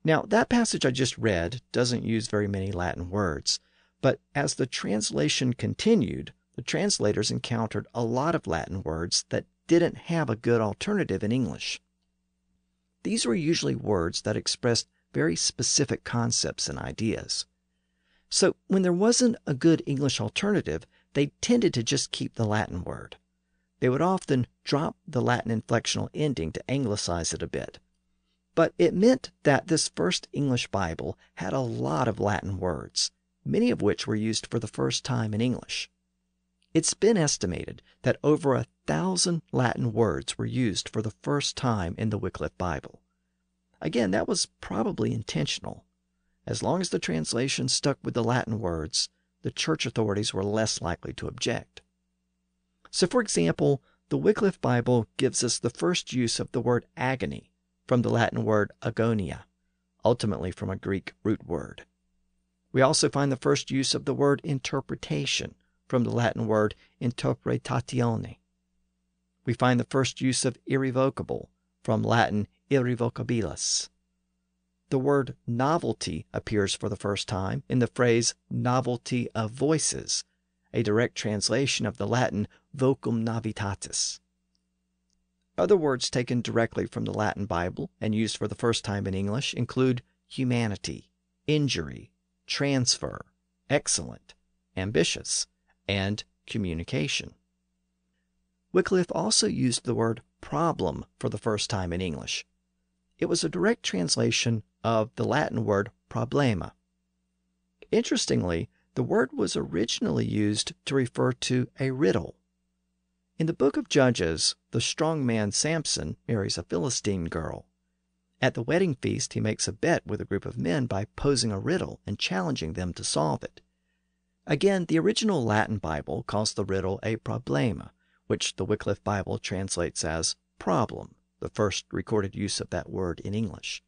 Now, that passage I just read doesn't use very many Latin words, but as the translation continued, the translators encountered a lot of Latin words that didn't have a good alternative in English. These were usually words that expressed very specific concepts and ideas. So when there wasn't a good English alternative, they tended to just keep the Latin word. They would often drop the Latin inflectional ending to anglicize it a bit. But it meant that this first English Bible had a lot of Latin words, many of which were used for the first time in English. It's been estimated that over 1,000 Latin words were used for the first time in the Wycliffe Bible. Again, that was probably intentional. As long as the translation stuck with the Latin words, the church authorities were less likely to object. So, for example, the Wycliffe Bible gives us the first use of the word agony from the Latin word agonia, ultimately from a Greek root word. We also find the first use of the word interpretation from the Latin word interpretatione. We find the first use of irrevocable from Latin irrevocabilis. The word novelty appears for the first time in the phrase novelty of voices, a direct translation of the Latin vocum novitatis. Other words taken directly from the Latin Bible and used for the first time in English include humanity, injury, transfer, excellent, ambitious, and communication. Wycliffe also used the word problem for the first time in English. It was a direct translation of the Latin word problema. Interestingly, the word was originally used to refer to a riddle. In the book of Judges, the strong man Samson marries a Philistine girl. At the wedding feast, he makes a bet with a group of men by posing a riddle and challenging them to solve it. Again, the original Latin Bible calls the riddle a problema, which the Wycliffe Bible translates as problem, the first recorded use of that word in English.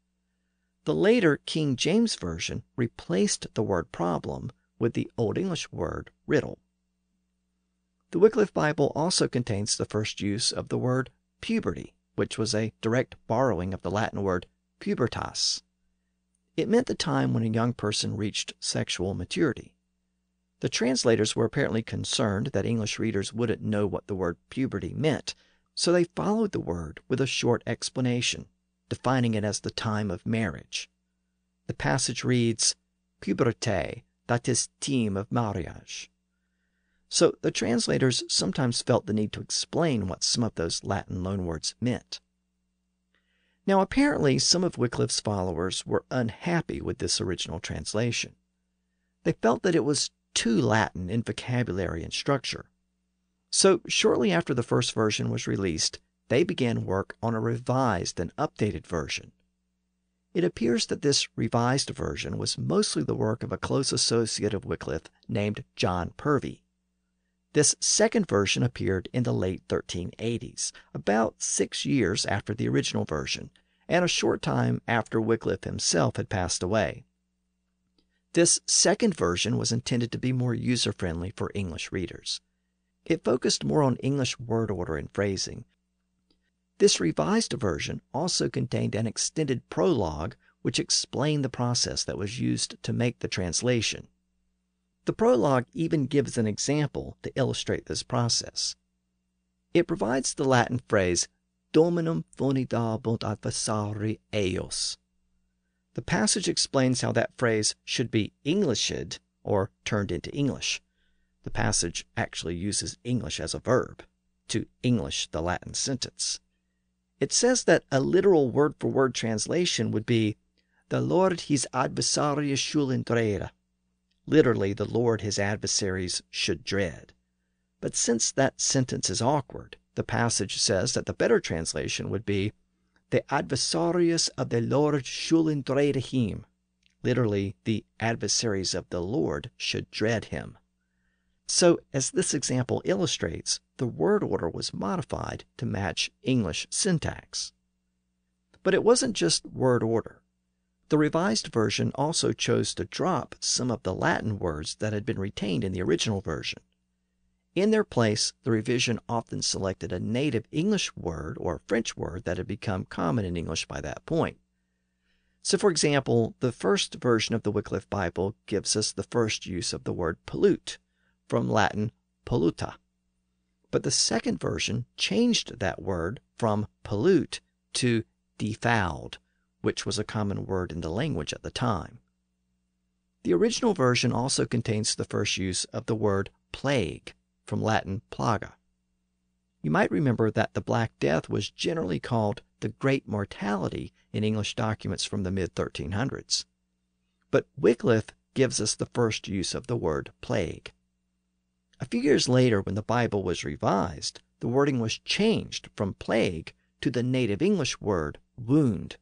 The later King James Version replaced the word problem with the Old English word riddle. The Wycliffe Bible also contains the first use of the word puberty, which was a direct borrowing of the Latin word pubertas. It meant the time when a young person reached sexual maturity. The translators were apparently concerned that English readers wouldn't know what the word puberty meant, so they followed the word with a short explanation, defining it as the time of marriage. The passage reads, puberté, that is time of marriage. So the translators sometimes felt the need to explain what some of those Latin loanwords meant. Now apparently some of Wycliffe's followers were unhappy with this original translation. They felt that it was too Latin in vocabulary and structure. So shortly after the first version was released, they began work on a revised and updated version. It appears that this revised version was mostly the work of a close associate of Wycliffe named John Purvey. This second version appeared in the late 1380s, about 6 years after the original version, and a short time after Wycliffe himself had passed away. This second version was intended to be more user-friendly for English readers. It focused more on English word order and phrasing. This revised version also contained an extended prologue which explained the process that was used to make the translation. The prologue even gives an example to illustrate this process. It provides the Latin phrase Dominum formidabunt adversari eos. The passage explains how that phrase should be Englished, or turned into English. The passage actually uses English as a verb, to English the Latin sentence. It says that a literal word-for-word translation would be, "The Lord his adversaries schulen dreada." Literally, the Lord his adversaries should dread. But since that sentence is awkward, the passage says that the better translation would be, "The adversaries of the Lord schulen dreada him." Literally, the adversaries of the Lord should dread him. So, as this example illustrates, the word order was modified to match English syntax. But it wasn't just word order. The revised version also chose to drop some of the Latin words that had been retained in the original version. In their place, the revision often selected a native English word or French word that had become common in English by that point. So, for example, the first version of the Wycliffe Bible gives us the first use of the word pollute, from Latin polluta. But the second version changed that word from pollute to defiled, which was a common word in the language at the time. The original version also contains the first use of the word plague, from Latin plaga. You might remember that the Black Death was generally called the Great Mortality in English documents from the mid-1300s. But Wycliffe gives us the first use of the word plague. A few years later, when the Bible was revised, the wording was changed from plague to the native English word wound.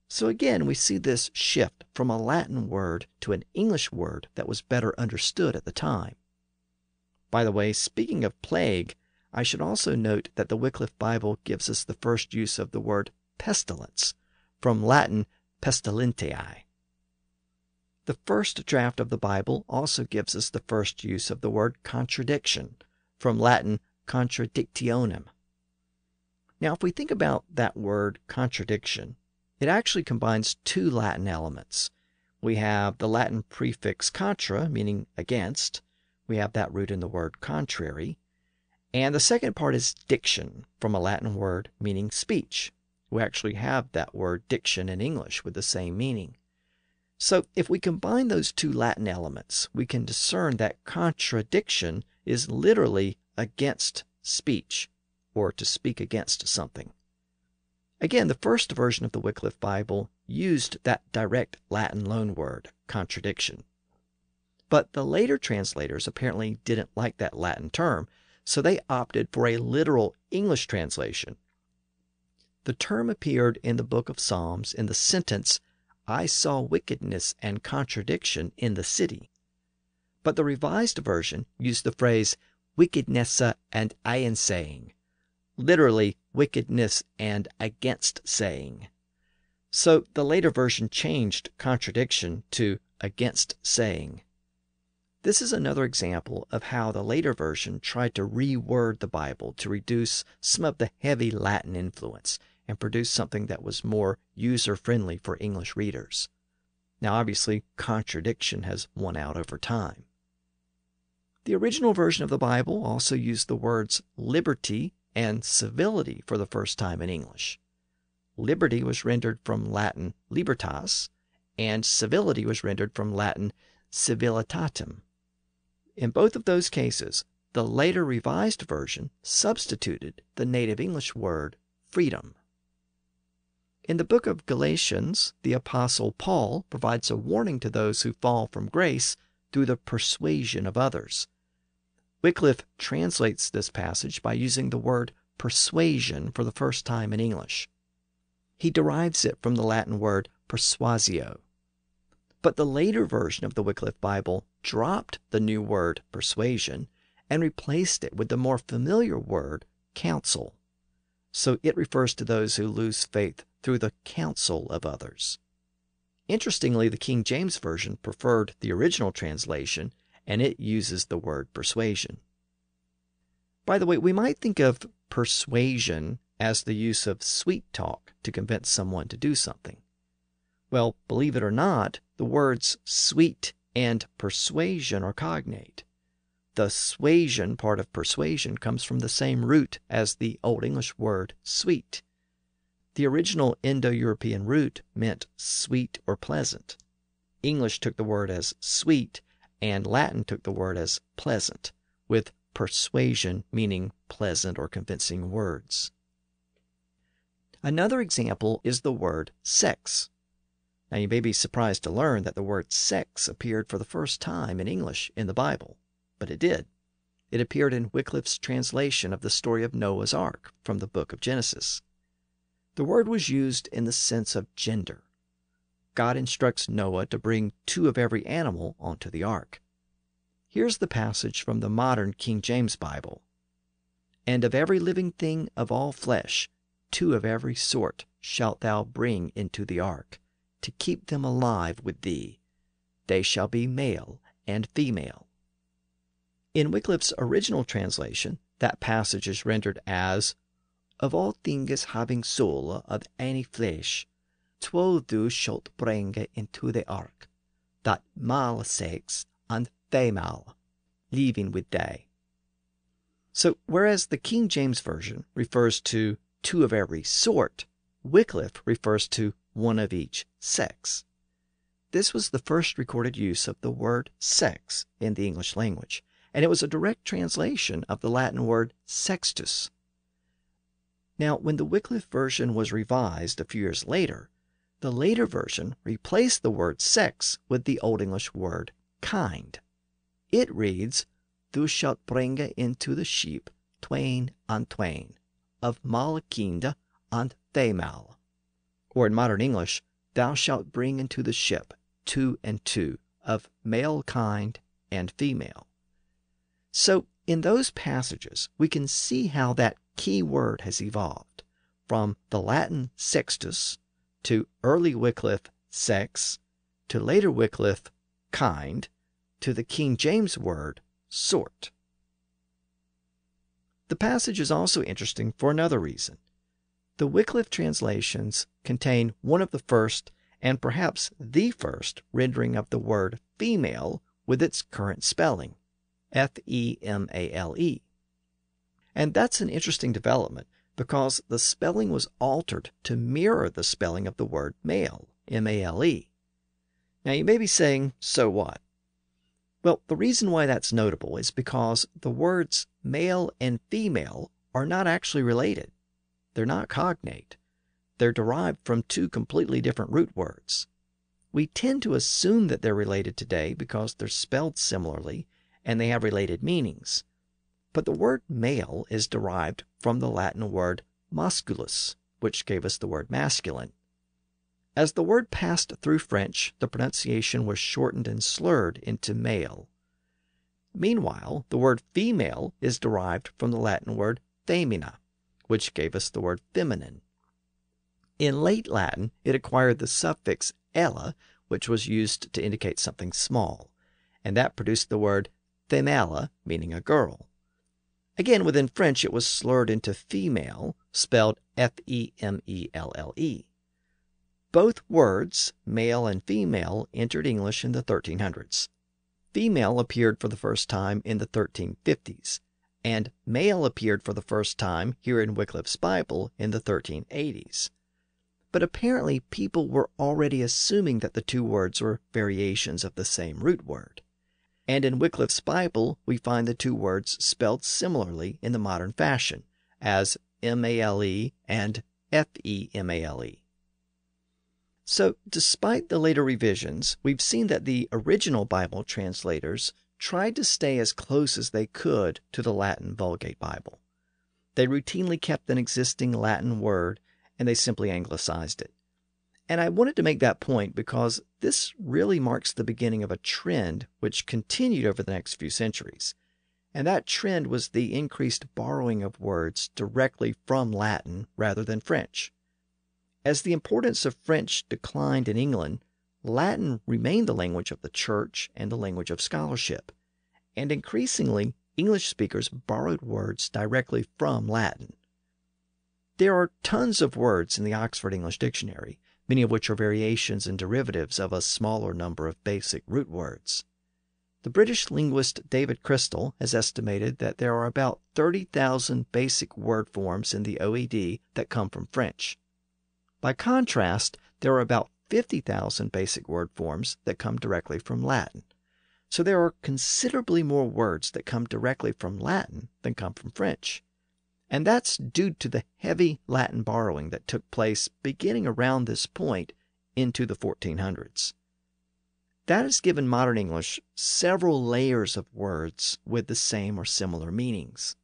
So again, we see this shift from a Latin word to an English word that was better understood at the time. By the way, speaking of plague, I should also note that the Wycliffe Bible gives us the first use of the word pestilence, from Latin pestilentiae. The first draft of the Bible also gives us the first use of the word contradiction, from Latin contradictionem. Now, if we think about that word contradiction, it actually combines two Latin elements. We have the Latin prefix contra, meaning against. We have that root in the word contrary. And the second part is diction, from a Latin word meaning speech. We actually have that word diction in English with the same meaning. So if we combine those two Latin elements, we can discern that contradiction is literally against speech, or to speak against something. Again, the first version of the Wycliffe Bible used that direct Latin loanword, contradiction. But the later translators apparently didn't like that Latin term, so they opted for a literal English translation. The term appeared in the book of Psalms in the sentence, "I saw wickedness and contradiction in the city." But the revised version used the phrase wickednesse and einsaying, literally wickedness and against saying. So the later version changed contradiction to against saying. This is another example of how the later version tried to reword the Bible to reduce some of the heavy Latin influence and produce something that was more user-friendly for English readers. Now, obviously, contradiction has won out over time. The original version of the Bible also used the words liberty and civility for the first time in English. Liberty was rendered from Latin libertas, and civility was rendered from Latin civilitatem. In both of those cases, the later revised version substituted the native English word freedom. In the book of Galatians, the Apostle Paul provides a warning to those who fall from grace through the persuasion of others. Wycliffe translates this passage by using the word persuasion for the first time in English. He derives it from the Latin word persuasio. But the later version of the Wycliffe Bible dropped the new word persuasion and replaced it with the more familiar word counsel. So it refers to those who lose faith through the counsel of others. Interestingly, the King James Version preferred the original translation, and it uses the word persuasion. By the way, we might think of persuasion as the use of sweet talk to convince someone to do something. Well, believe it or not, the words sweet and persuasion are cognate. The suasion part of persuasion comes from the same root as the Old English word sweet. The original Indo-European root meant sweet or pleasant. English took the word as sweet, and Latin took the word as pleasant, with persuasion meaning pleasant or convincing words. Another example is the word sex. Now, you may be surprised to learn that the word sex appeared for the first time in English in the Bible, but it did. It appeared in Wycliffe's translation of the story of Noah's Ark from the book of Genesis. The word was used in the sense of gender. God instructs Noah to bring 2 of every animal onto the ark. Here's the passage from the modern King James Bible. "And of every living thing of all flesh, 2 of every sort shalt thou bring into the ark, to keep them alive with thee. They shall be male and female." In Wycliffe's original translation, that passage is rendered as, "Of all things having soul of any flesh, 2 thou shalt bring into the ark, that male sex and female, living with thee." So, whereas the King James Version refers to 2 of every sort, Wycliffe refers to 1 of each sex. This was the first recorded use of the word sex in the English language, and it was a direct translation of the Latin word sextus. Now, when the Wycliffe version was revised a few years later, the later version replaced the word sex with the Old English word kind. It reads, "Thou shalt bring into the sheep 2 and 2, of male kind and female." Or in modern English, "Thou shalt bring into the ship 2 and 2, of male kind and female." So, in those passages, we can see how that key word has evolved from the Latin sextus to early Wycliffe sex to later Wycliffe kind to the King James word sort. The passage is also interesting for another reason. The Wycliffe translations contain one of the first, and perhaps the first, rendering of the word female with its current spelling, F-E-M-A-L-E. And that's an interesting development because the spelling was altered to mirror the spelling of the word male, M-A-L-E. Now you may be saying, so what? Well, the reason why that's notable is because the words male and female are not actually related. They're not cognate. They're derived from 2 completely different root words. We tend to assume that they're related today because they're spelled similarly and they have related meanings. But the word male is derived from the Latin word masculus, which gave us the word masculine. As the word passed through French, the pronunciation was shortened and slurred into male. Meanwhile, the word female is derived from the Latin word femina, which gave us the word feminine. In late Latin, it acquired the suffix ella, which was used to indicate something small, and that produced the word femella, meaning a girl. Again, within French, it was slurred into female, spelled F-E-M-E-L-L-E. Both words, male and female, entered English in the 1300s. Female appeared for the first time in the 1350s, and male appeared for the first time here in Wycliffe's Bible in the 1380s. But apparently people were already assuming that the 2 words were variations of the same root word. And in Wycliffe's Bible, we find the 2 words spelled similarly in the modern fashion, as M-A-L-E and F-E-M-A-L-E. So, despite the later revisions, we've seen that the original Bible translators tried to stay as close as they could to the Latin Vulgate Bible. They routinely kept an existing Latin word, and they simply anglicized it. And I wanted to make that point because this really marks the beginning of a trend which continued over the next few centuries. And that trend was the increased borrowing of words directly from Latin rather than French. As the importance of French declined in England, Latin remained the language of the church and the language of scholarship, and increasingly English speakers borrowed words directly from Latin. There are tons of words in the Oxford English Dictionary, many of which are variations and derivatives of a smaller number of basic root words. The British linguist David Crystal has estimated that there are about 30,000 basic word forms in the OED that come from French. By contrast, there are about 50,000 basic word forms that come directly from Latin. So there are considerably more words that come directly from Latin than come from French. And that's due to the heavy Latin borrowing that took place beginning around this point into the 1400s. That has given modern English several layers of words with the same or similar meanings.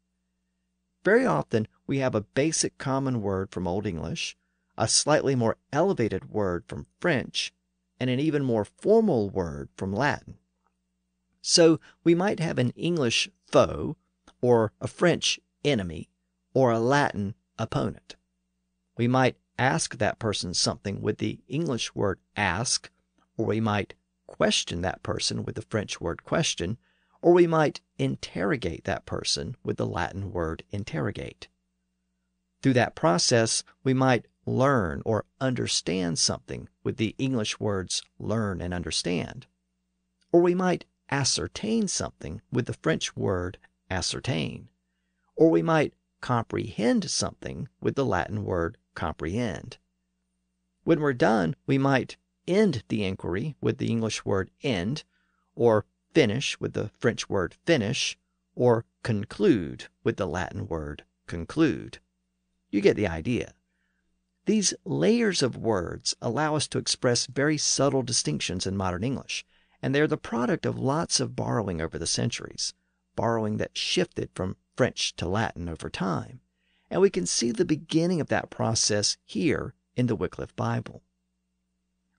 Very often, we have a basic common word from Old English, a slightly more elevated word from French, and an even more formal word from Latin. So we might have an English foe, or a French enemy, or a Latin opponent. We might ask that person something with the English word ask, or we might question that person with the French word question, or we might interrogate that person with the Latin word interrogate. Through that process, we might learn or understand something with the English words learn and understand, or we might ascertain something with the French word ascertain, or we might comprehend something with the Latin word comprehend. When we're done, we might end the inquiry with the English word end, or finish with the French word finish, or conclude with the Latin word conclude. You get the idea. These layers of words allow us to express very subtle distinctions in modern English, and they're the product of lots of borrowing over the centuries, borrowing that shifted from French to Latin over time. And we can see the beginning of that process here in the Wycliffe Bible.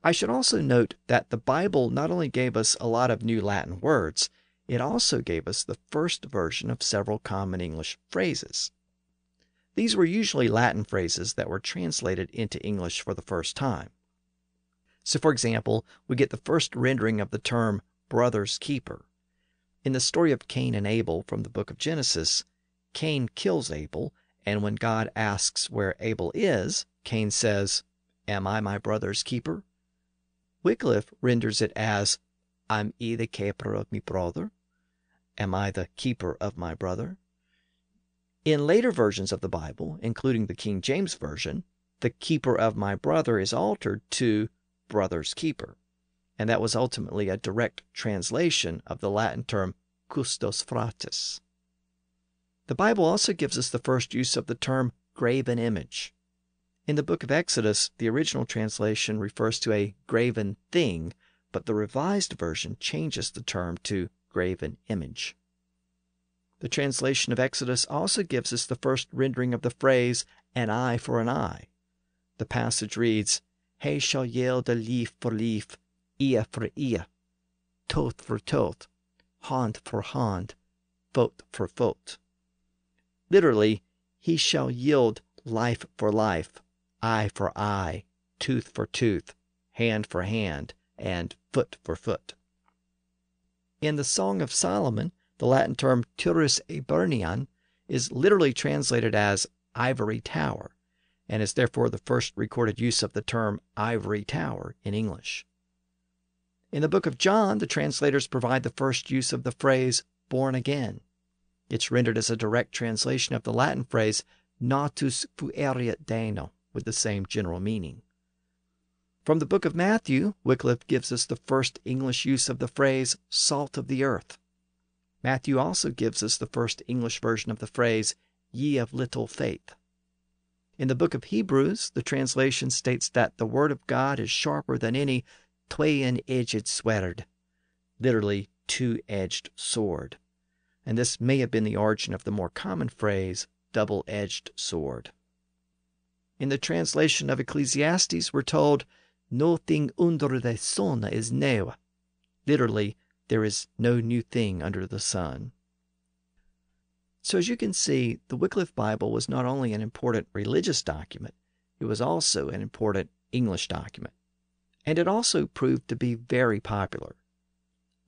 I should also note that the Bible not only gave us a lot of new Latin words, it also gave us the first version of several common English phrases. These were usually Latin phrases that were translated into English for the first time. So, for example, we get the first rendering of the term brother's keeper. In the story of Cain and Abel from the book of Genesis, Cain kills Abel, and when God asks where Abel is, Cain says, "Am I my brother's keeper?" Wycliffe renders it as, "Am I the keeper of my brother?" Am I the keeper of my brother? In later versions of the Bible, including the King James Version, the keeper of my brother is altered to brother's keeper, and that was ultimately a direct translation of the Latin term custos fratres. The Bible also gives us the first use of the term graven image. In the book of Exodus, the original translation refers to a graven thing, but the Revised Version changes the term to graven image. The translation of Exodus also gives us the first rendering of the phrase, an eye for an eye. The passage reads, "He shall yield a leaf for leaf, ear for ear, tooth for tooth, hand for hand, foot for foot." Literally, he shall yield life for life, eye for eye, tooth for tooth, hand for hand, and foot for foot. In the Song of Solomon, the Latin term turris eburnean is literally translated as ivory tower, and is therefore the first recorded use of the term ivory tower in English. In the book of John, the translators provide the first use of the phrase born again. It's rendered as a direct translation of the Latin phrase natus fuerit Dano, with the same general meaning. From the book of Matthew, Wycliffe gives us the first English use of the phrase salt of the earth. Matthew also gives us the first English version of the phrase ye of little faith. In the book of Hebrews, the translation states that the word of God is sharper than any twain-edged sword, literally two-edged sword. And this may have been the origin of the more common phrase double-edged sword. In the translation of Ecclesiastes, we're told, "Nothing under the sun is new." Literally, there is no new thing under the sun. So as you can see, the Wycliffe Bible was not only an important religious document, it was also an important English document. And it also proved to be very popular.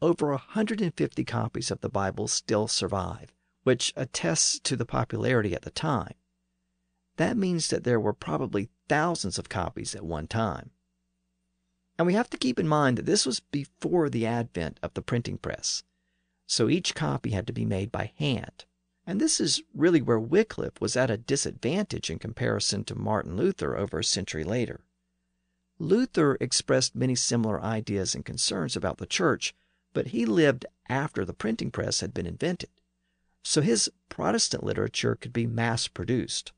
Over 150 copies of the Bible still survive, which attests to the popularity at the time. That means that there were probably thousands of copies at one time. And we have to keep in mind that this was before the advent of the printing press, so each copy had to be made by hand. And this is really where Wycliffe was at a disadvantage in comparison to Martin Luther over a century later. Luther expressed many similar ideas and concerns about the church, but he lived after the printing press had been invented, so his Protestant literature could be mass-produced.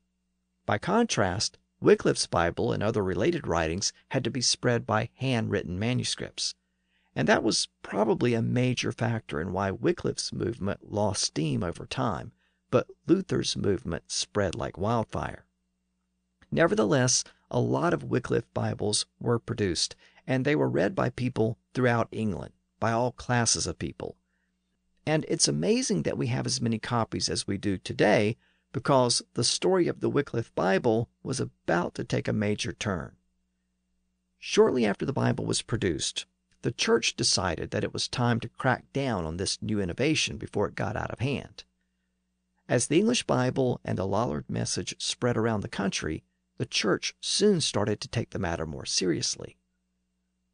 By contrast, Wycliffe's Bible and other related writings had to be spread by handwritten manuscripts, and that was probably a major factor in why Wycliffe's movement lost steam over time, but Luther's movement spread like wildfire. Nevertheless, a lot of Wycliffe Bibles were produced, and they were read by people throughout England, by all classes of people. And it's amazing that we have as many copies as we do today, because the story of the Wycliffe Bible was about to take a major turn. Shortly after the Bible was produced, the church decided that it was time to crack down on this new innovation before it got out of hand. As the English Bible and the Lollard message spread around the country, the church soon started to take the matter more seriously.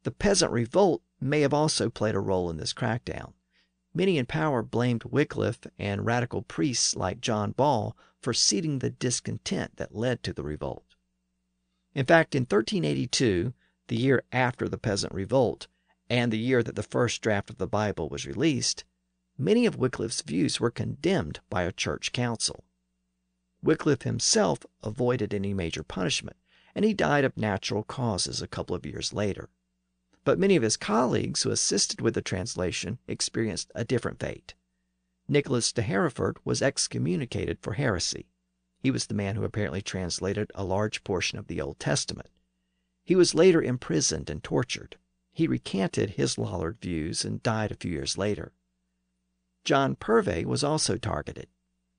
The peasant revolt may have also played a role in this crackdown. Many in power blamed Wycliffe and radical priests like John Ball for seeding the discontent that led to the revolt. In fact, in 1382, the year after the peasant revolt, and the year that the first draft of the Bible was released, many of Wycliffe's views were condemned by a church council. Wycliffe himself avoided any major punishment, and he died of natural causes a couple of years later. But many of his colleagues who assisted with the translation experienced a different fate. Nicholas de Hereford was excommunicated for heresy. He was the man who apparently translated a large portion of the Old Testament. He was later imprisoned and tortured. He recanted his Lollard views and died a few years later. John Purvey was also targeted.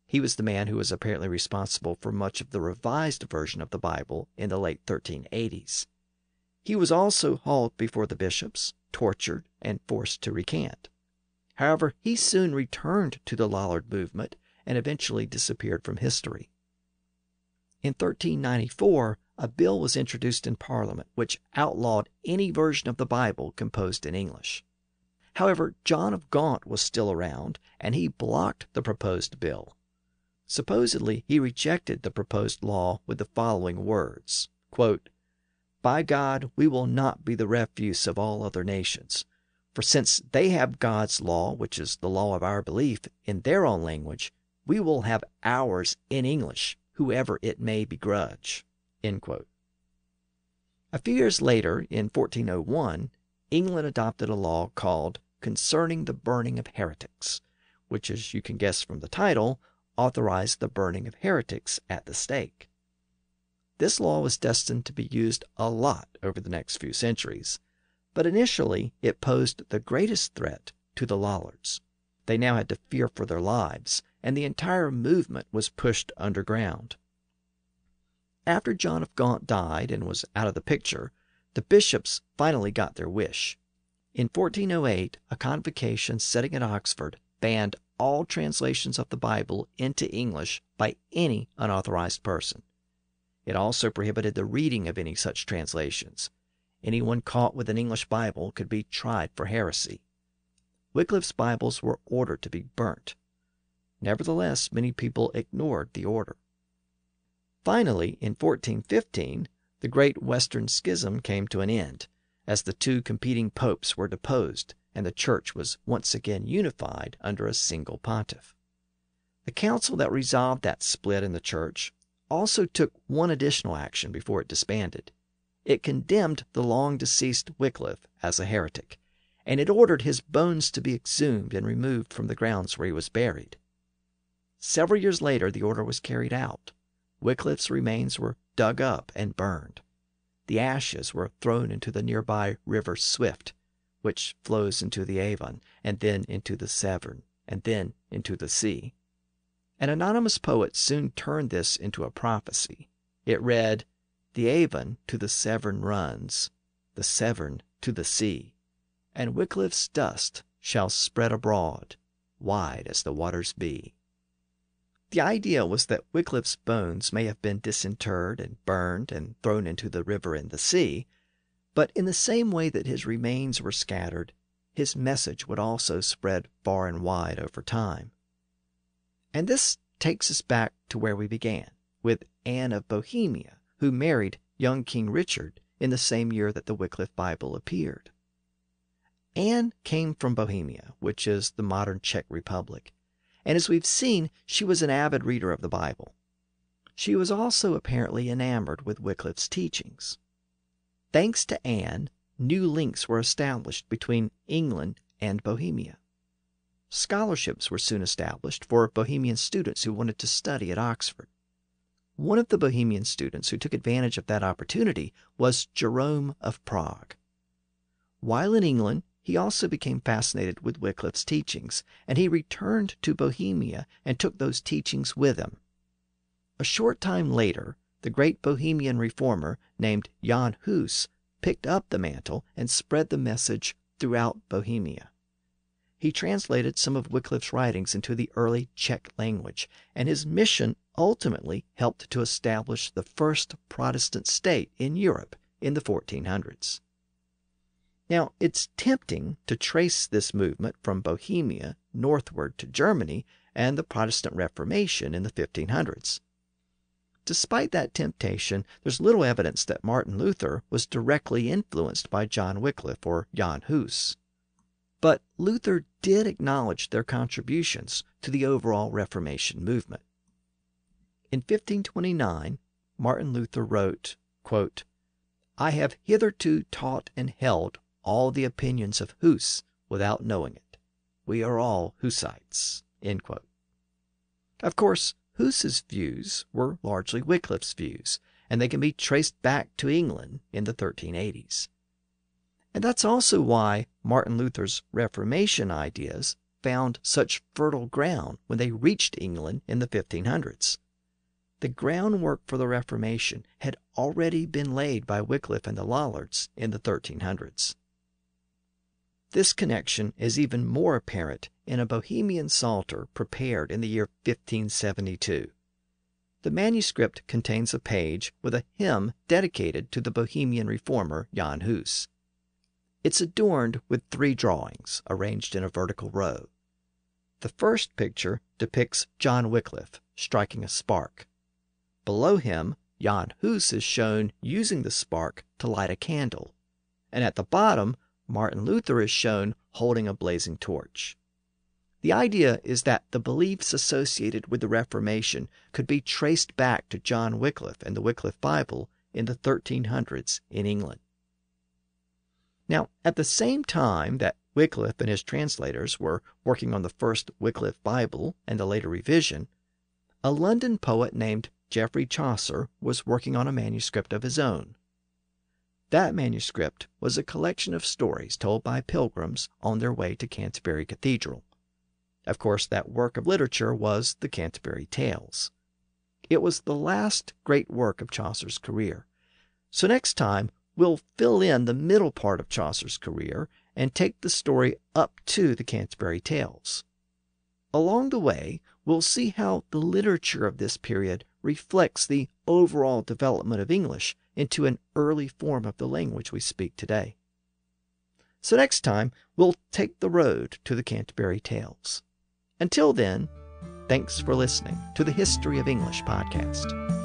He was the man who was apparently responsible for much of the revised version of the Bible in the late 1380s. He was also hauled before the bishops, tortured, and forced to recant. However, he soon returned to the Lollard movement and eventually disappeared from history. In 1394, a bill was introduced in Parliament which outlawed any version of the Bible composed in English. However, John of Gaunt was still around, and he blocked the proposed bill. Supposedly, he rejected the proposed law with the following words, quote, "By God, we will not be the refuse of all other nations. For since they have God's law, which is the law of our belief, in their own language, we will have ours in English, whoever it may begrudge." End quote. A few years later, in 1401, England adopted a law called Concerning the Burning of Heretics, which, as you can guess from the title, authorized the burning of heretics at the stake. This law was destined to be used a lot over the next few centuries, but initially it posed the greatest threat to the Lollards. They now had to fear for their lives, and the entire movement was pushed underground. After John of Gaunt died and was out of the picture, the bishops finally got their wish. In 1408, a convocation sitting at Oxford banned all translations of the Bible into English by any unauthorized person. It also prohibited the reading of any such translations. Anyone caught with an English Bible could be tried for heresy. Wycliffe's Bibles were ordered to be burnt. Nevertheless, many people ignored the order. Finally, in 1415, the Great Western Schism came to an end, as the two competing popes were deposed, and the church was once again unified under a single pontiff. The council that resolved that split in the church also took one additional action before it disbanded. It condemned the long-deceased Wycliffe as a heretic, and it ordered his bones to be exhumed and removed from the grounds where he was buried. Several years later, the order was carried out. Wycliffe's remains were dug up and burned. The ashes were thrown into the nearby river Swift, which flows into the Avon, and then into the Severn, and then into the sea. An anonymous poet soon turned this into a prophecy. It read, "The Avon to the Severn runs, the Severn to the sea, and Wycliffe's dust shall spread abroad, wide as the waters be." The idea was that Wycliffe's bones may have been disinterred and burned and thrown into the river and the sea, but in the same way that his remains were scattered, his message would also spread far and wide over time. And this takes us back to where we began, with Anne of Bohemia, who married young King Richard in the same year that the Wycliffe Bible appeared. Anne came from Bohemia, which is the modern Czech Republic, and as we've seen, she was an avid reader of the Bible. She was also apparently enamored with Wycliffe's teachings. Thanks to Anne, new links were established between England and Bohemia. Scholarships were soon established for Bohemian students who wanted to study at Oxford. One of the Bohemian students who took advantage of that opportunity was Jerome of Prague. While in England, he also became fascinated with Wycliffe's teachings, and he returned to Bohemia and took those teachings with him. A short time later, the great Bohemian reformer named Jan Hus picked up the mantle and spread the message throughout Bohemia. He translated some of Wycliffe's writings into the early Czech language, and his mission ultimately helped to establish the first Protestant state in Europe in the 1400s. Now, it's tempting to trace this movement from Bohemia northward to Germany and the Protestant Reformation in the 1500s. Despite that temptation, there's little evidence that Martin Luther was directly influenced by John Wycliffe or Jan Hus. But Luther did acknowledge their contributions to the overall Reformation movement. In 1529, Martin Luther wrote, quote, "I have hitherto taught and held all the opinions of Hus without knowing it. We are all Hussites." End quote. Of course, Hus's views were largely Wycliffe's views, and they can be traced back to England in the 1380s. And that's also why Martin Luther's Reformation ideas found such fertile ground when they reached England in the 1500s. The groundwork for the Reformation had already been laid by Wycliffe and the Lollards in the 1300s. This connection is even more apparent in a Bohemian Psalter prepared in the year 1572. The manuscript contains a page with a hymn dedicated to the Bohemian reformer Jan Hus. It's adorned with 3 drawings arranged in a vertical row. The first picture depicts John Wycliffe striking a spark. Below him, Jan Hus is shown using the spark to light a candle, and at the bottom, Martin Luther is shown holding a blazing torch. The idea is that the beliefs associated with the Reformation could be traced back to John Wycliffe and the Wycliffe Bible in the 1300s in England. Now, at the same time that Wycliffe and his translators were working on the first Wycliffe Bible and the later revision, a London poet named Geoffrey Chaucer was working on a manuscript of his own. That manuscript was a collection of stories told by pilgrims on their way to Canterbury Cathedral. Of course, that work of literature was the Canterbury Tales. It was the last great work of Chaucer's career. So next time, we'll fill in the middle part of Chaucer's career and take the story up to the Canterbury Tales. Along the way, we'll see how the literature of this period reflects the overall development of English into an early form of the language we speak today. So next time, we'll take the road to the Canterbury Tales. Until then, thanks for listening to the History of English podcast.